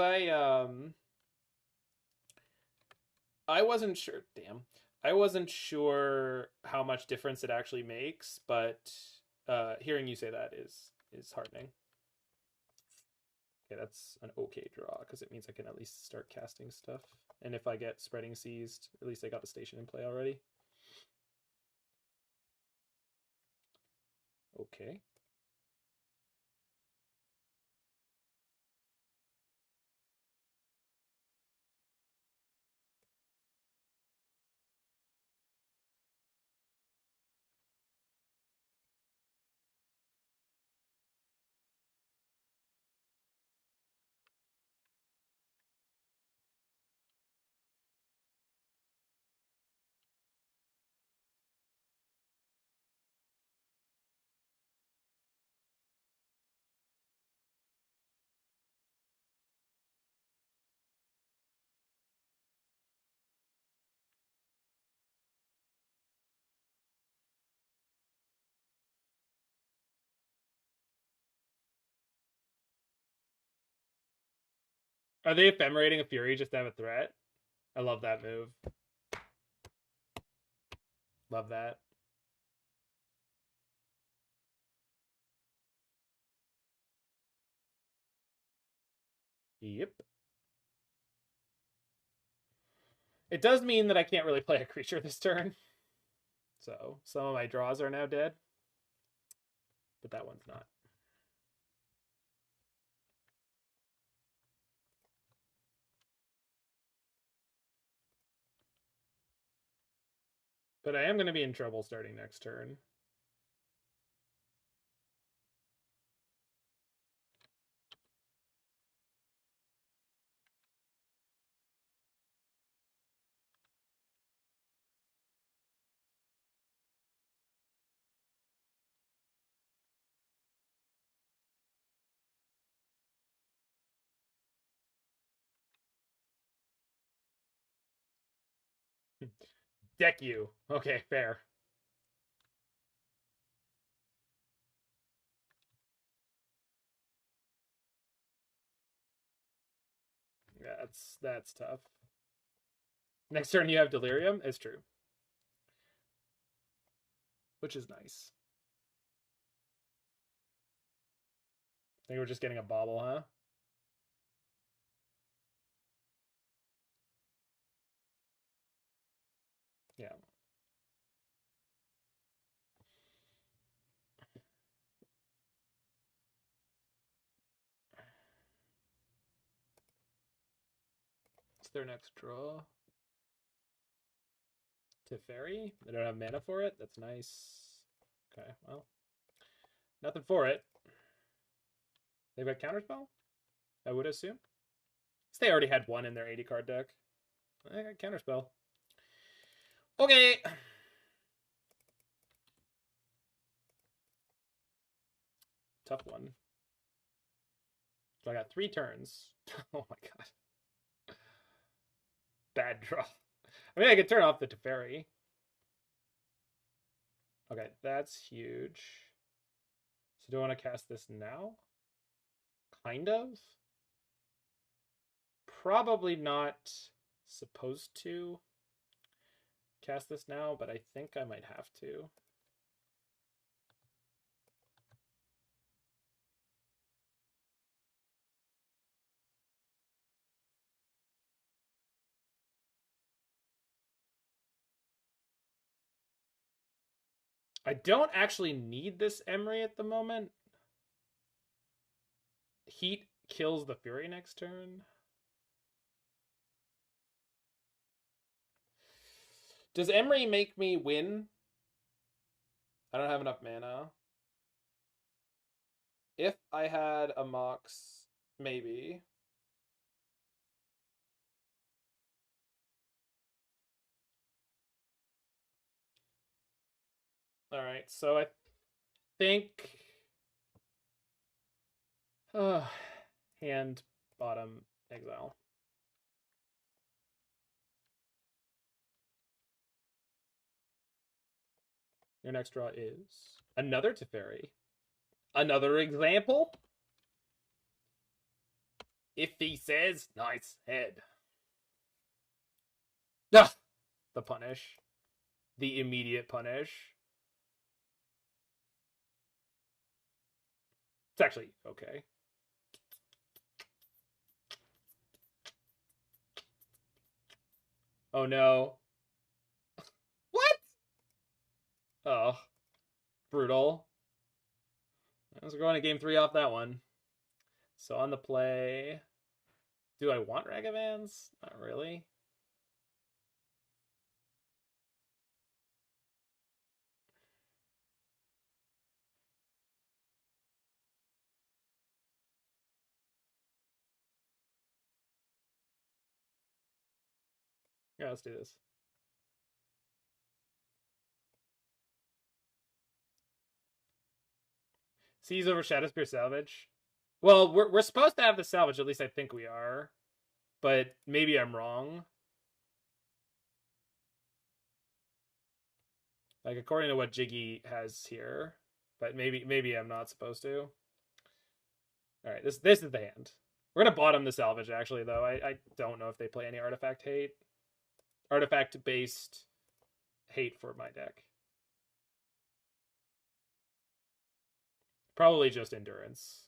I wasn't sure. Damn, I wasn't sure how much difference it actually makes, but hearing you say that is heartening. Okay, that's an okay draw because it means I can at least start casting stuff. And if I get Spreading Seized, at least I got the station in play already. Okay. Are they ephemerating a Fury just to have a threat? I love that move. Love that. Yep. It does mean that I can't really play a creature this turn. So some of my draws are now dead. But that one's not. But I am going to be in trouble starting next turn. Deck you. Okay, fair. Yeah, that's tough. Next turn you have Delirium. It's true. Which is nice. I think we're just getting a Bauble, huh? Yeah. What's their next draw? Teferi? They don't have mana for it? That's nice. Okay, well. Nothing for it. They've got Counterspell? I would assume. Because they already had one in their 80 card deck. I got Counterspell. Okay. Tough one. So I got 3 turns. Oh my god. Bad draw. I mean, I could turn off the Teferi. Okay, that's huge. So do I want to cast this now? Kind of? Probably not supposed to cast this now, but I think I might have to. I don't actually need this Emry at the moment. Heat kills the Fury next turn. Does Emry make me win? I don't have enough mana. If I had a Mox, maybe. Alright, so I think... hand, bottom, exile. Your next draw is another Teferi. Another example. If he says, nice head. Ah, the punish. The immediate punish. It's actually okay. Oh no. What? Oh. Brutal. We're going to game 3 off that one. So on the play... Do I want Ragavans? Not really. Yeah, let's do this. Seize over Shadowspear Salvage. Well, we're supposed to have the salvage, at least I think we are. But maybe I'm wrong. Like, according to what Jiggy has here. But maybe I'm not supposed to. Alright, this is the hand. We're gonna bottom the salvage actually though. I don't know if they play any artifact based hate for my deck. Probably just endurance.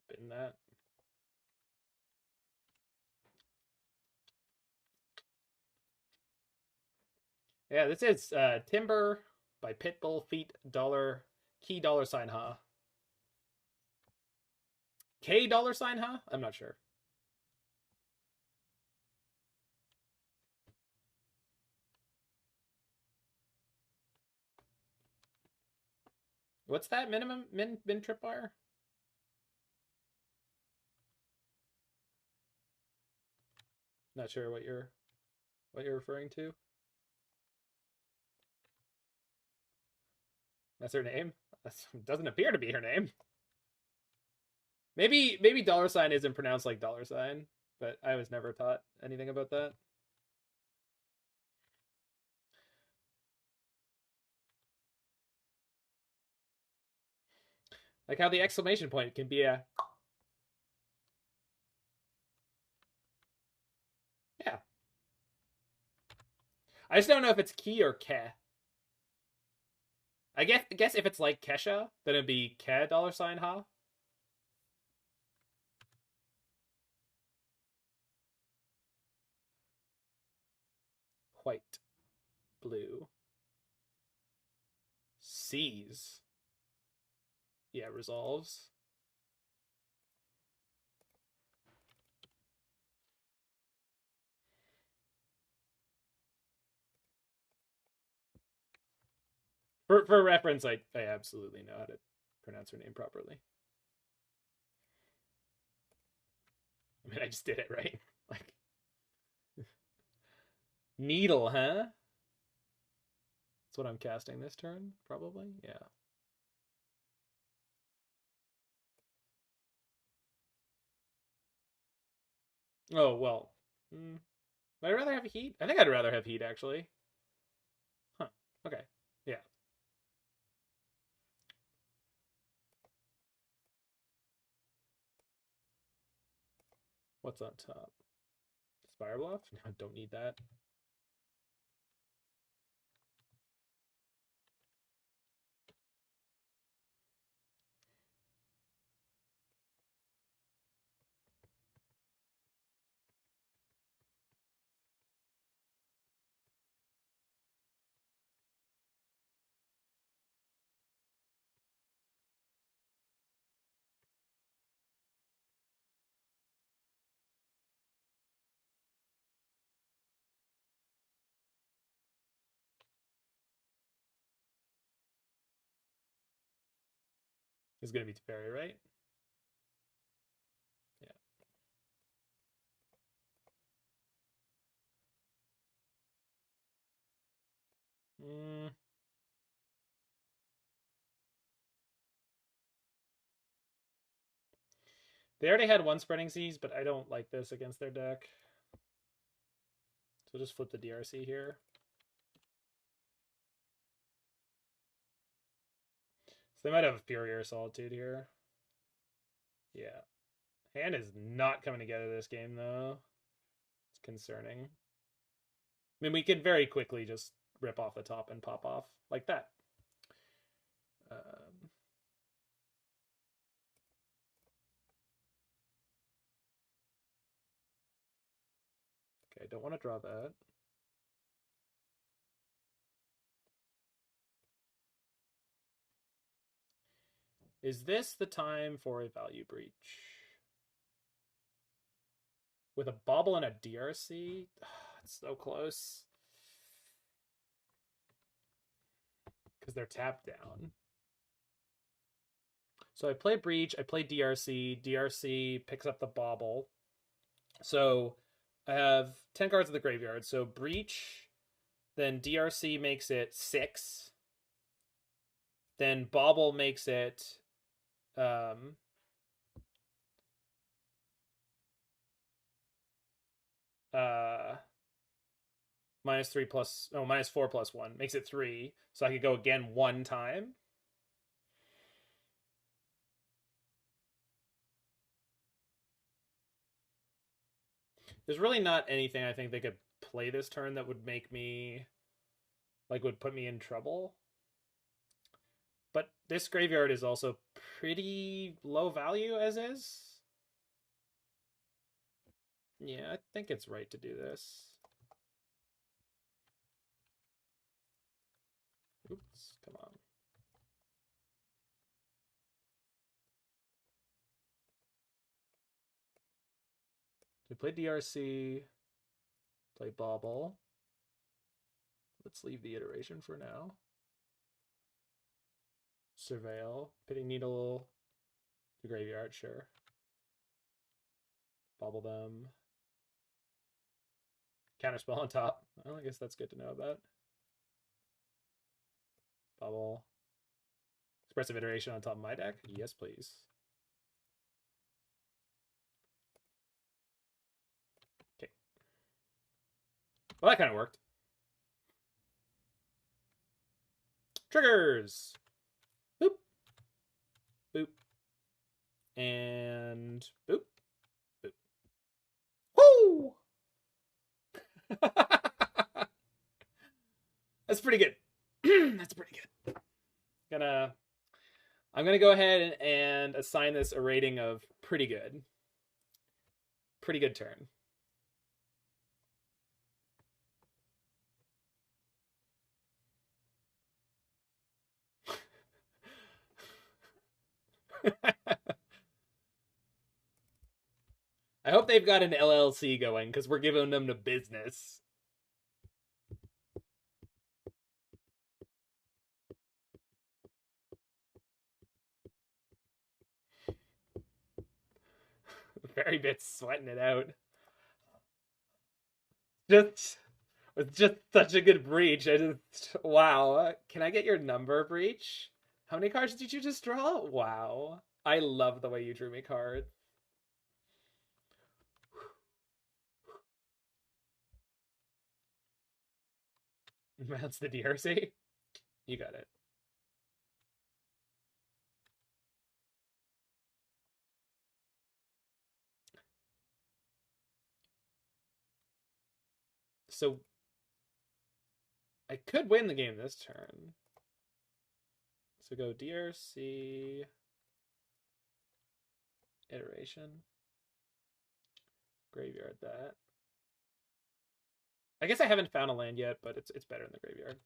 Bin that. Yeah, this is Timber by Pitbull Feet Dollar Key $sign huh? K $sign huh? I'm not sure. What's that minimum min tripwire? Not sure what you're referring to. That's her name? That doesn't appear to be her name. Maybe $sign isn't pronounced like $sign, but I was never taught anything about that. Like how the exclamation point can be a... Yeah. I just don't know if it's Ki or Ke. I guess if it's like Kesha, then it'd be Ke $sign ha. White. Blue. Seize. Yeah, resolves. For reference, I absolutely know how to pronounce her name properly. I mean, I just did it, right? Like, Needle, huh? That's what I'm casting this turn, probably. Yeah. Oh, well. Would I rather have heat? I think I'd rather have heat, actually. Huh. Okay. Yeah. What's on top? Spirebluff? No, don't need that. It's going to be Teferi, right? Yeah. They already had one Spreading Seas, but I don't like this against their deck. So we'll just flip the DRC here. So they might have Fury or Solitude here. Yeah. Hand is not coming together this game, though. It's concerning. I mean, we could very quickly just rip off the top and pop off like that. Okay, don't want to draw that. Is this the time for a value breach? With a Bauble and a DRC? It's so close. Because they're tapped down. So I play Breach, I play DRC. DRC picks up the Bauble. So I have 10 cards in the graveyard. So Breach, then DRC makes it 6. Then Bauble makes it... -3 plus, oh, -4 plus 1 makes it 3. So I could go again 1 time. There's really not anything I think they could play this turn that would make me, like, would put me in trouble. But this graveyard is also pretty low value as is. Yeah, I think it's right to do this. Oops, come on. We play DRC, play Bauble. Let's leave the iteration for now. Surveil, Pithing Needle, the graveyard, sure. Bauble them. Counterspell on top. Well, I guess that's good to know about. Bauble. Expressive Iteration on top of my deck? Yes, please. Okay. Well, that kind of worked. Triggers! Boop. Boop. And boop. Boop. Woo! That's pretty good. That's pretty good. I'm gonna go ahead and assign this a rating of pretty good. Pretty good turn. I hope they've got an LLC going because we're giving them the business. Fairy Bit's sweating it out. It's just such a good breach. Wow. Can I get your number, Breach? How many cards did you just draw? Wow. I love the way you drew me cards. That's the DRC? You got it. So I could win the game this turn. So go DRC, iteration, graveyard that. I guess I haven't found a land yet, but it's better in the graveyard.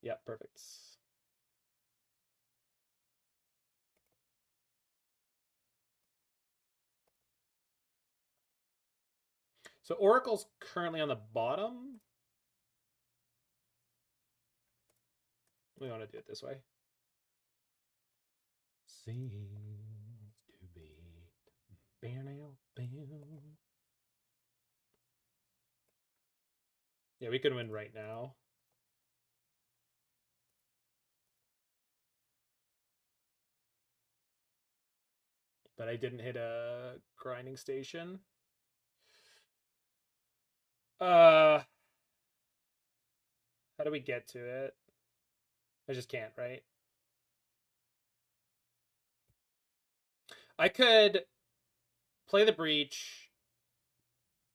Yep, perfect. So Oracle's currently on the bottom. We want to do it this way. Seems to be yeah, we could win right now. But I didn't hit a grinding station. How do we get to it? I just can't, right? I could play the Breach,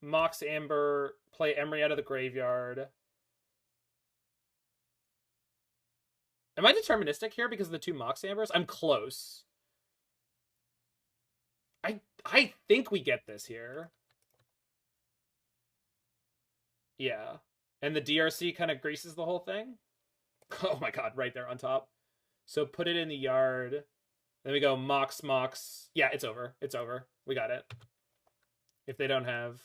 Mox Amber, play Emry out of the graveyard. Am I deterministic here because of the 2 Mox Ambers? I'm close. I think we get this here. Yeah. And the DRC kind of greases the whole thing. Oh my god, right there on top. So put it in the yard. Then we go Mox. Yeah, it's over. It's over. We got it. If they don't have...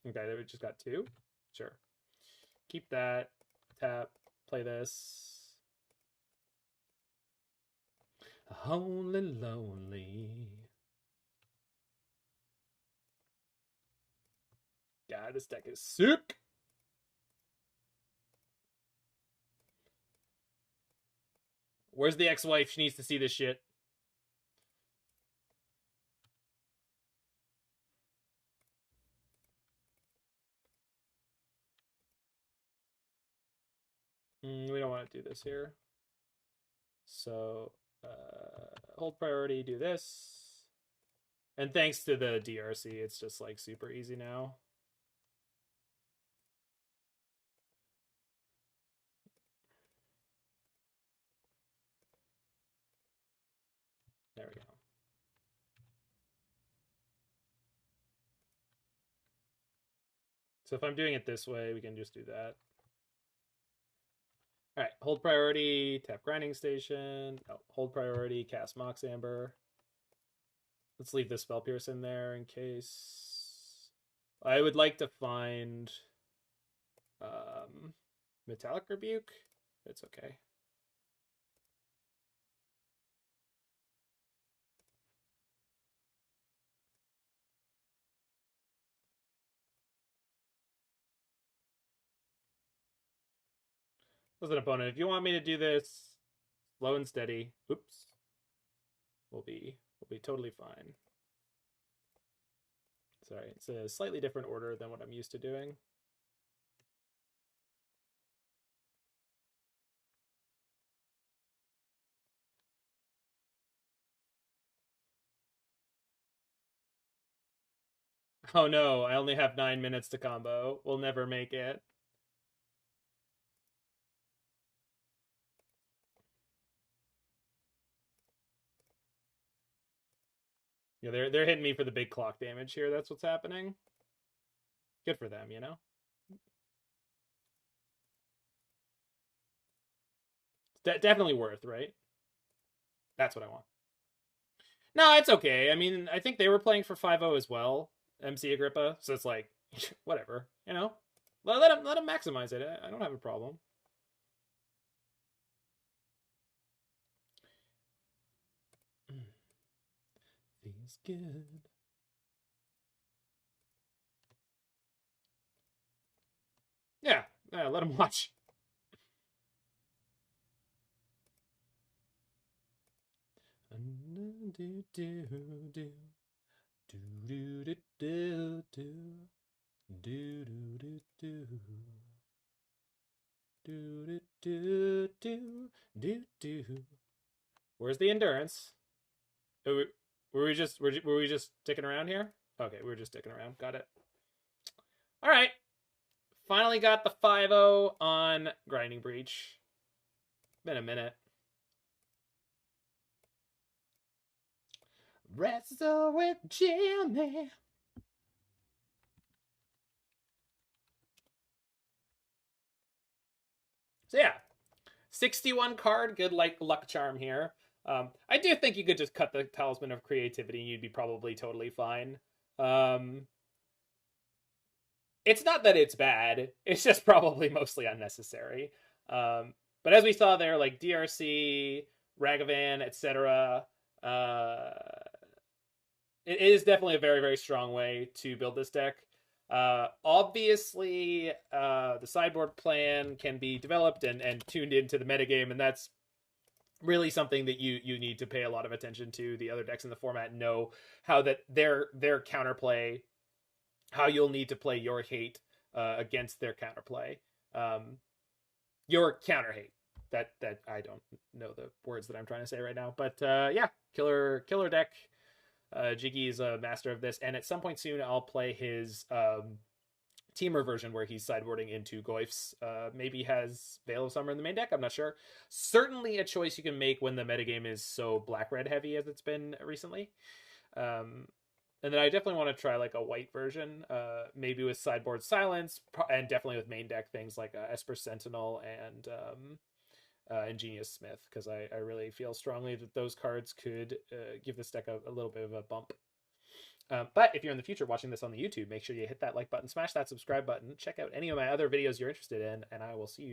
Okay, they just got 2. Sure. Keep that. Tap. Play this. Holy lonely. God, this deck is sick. Where's the ex-wife? She needs to see this shit. We don't want to do this here. So hold priority, do this. And thanks to the DRC, it's just like super easy now. There we go. So if I'm doing it this way, we can just do that. All right, hold priority, tap grinding station. Oh, hold priority, cast Mox Amber. Let's leave the Spell Pierce in there in case. I would like to find Metallic Rebuke. It's okay. Listen, opponent, if you want me to do this slow and steady, oops, we'll be totally fine. Sorry, it's a slightly different order than what I'm used to doing. Oh no, I only have 9 minutes to combo. We'll never make it. Yeah, they're hitting me for the big clock damage here. That's what's happening. Good for them, you know? Definitely worth, right? That's what I want. No, it's okay. I mean, I think they were playing for 5-0 as well, MC Agrippa. So it's like, whatever, you know? Let him maximize it. I don't have a problem. Feels good. Yeah, let him watch. Where's the endurance? Were we just sticking around here? Okay, we were just sticking around. Got it. All right. Finally got the 5-0 on Grinding Breach. Been a minute. Wrestle with Jimmy. So yeah, 61 card, good like luck charm here. I do think you could just cut the Talisman of Creativity and you'd be probably totally fine. It's not that it's bad, it's just probably mostly unnecessary. But as we saw there, like DRC, Ragavan, etc., it is definitely a very, very strong way to build this deck. Obviously, the sideboard plan can be developed and tuned into the metagame, and that's really something that you need to pay a lot of attention to. The other decks in the format know how that their counterplay, how you'll need to play your hate against their counterplay, your counter hate. That I don't know the words that I'm trying to say right now, but yeah, killer deck. Jiggy is a master of this, and at some point soon I'll play his teamer version where he's sideboarding into Goyfs. Maybe has Veil of Summer in the main deck, I'm not sure. Certainly a choice you can make when the metagame is so black-red heavy as it's been recently. And then I definitely want to try like a white version, maybe with sideboard silence, and definitely with main deck things like Esper Sentinel and Ingenious Smith, because I really feel strongly that those cards could give this deck a little bit of a bump. But if you're in the future watching this on the YouTube, make sure you hit that like button, smash that subscribe button, check out any of my other videos you're interested in, and I will see you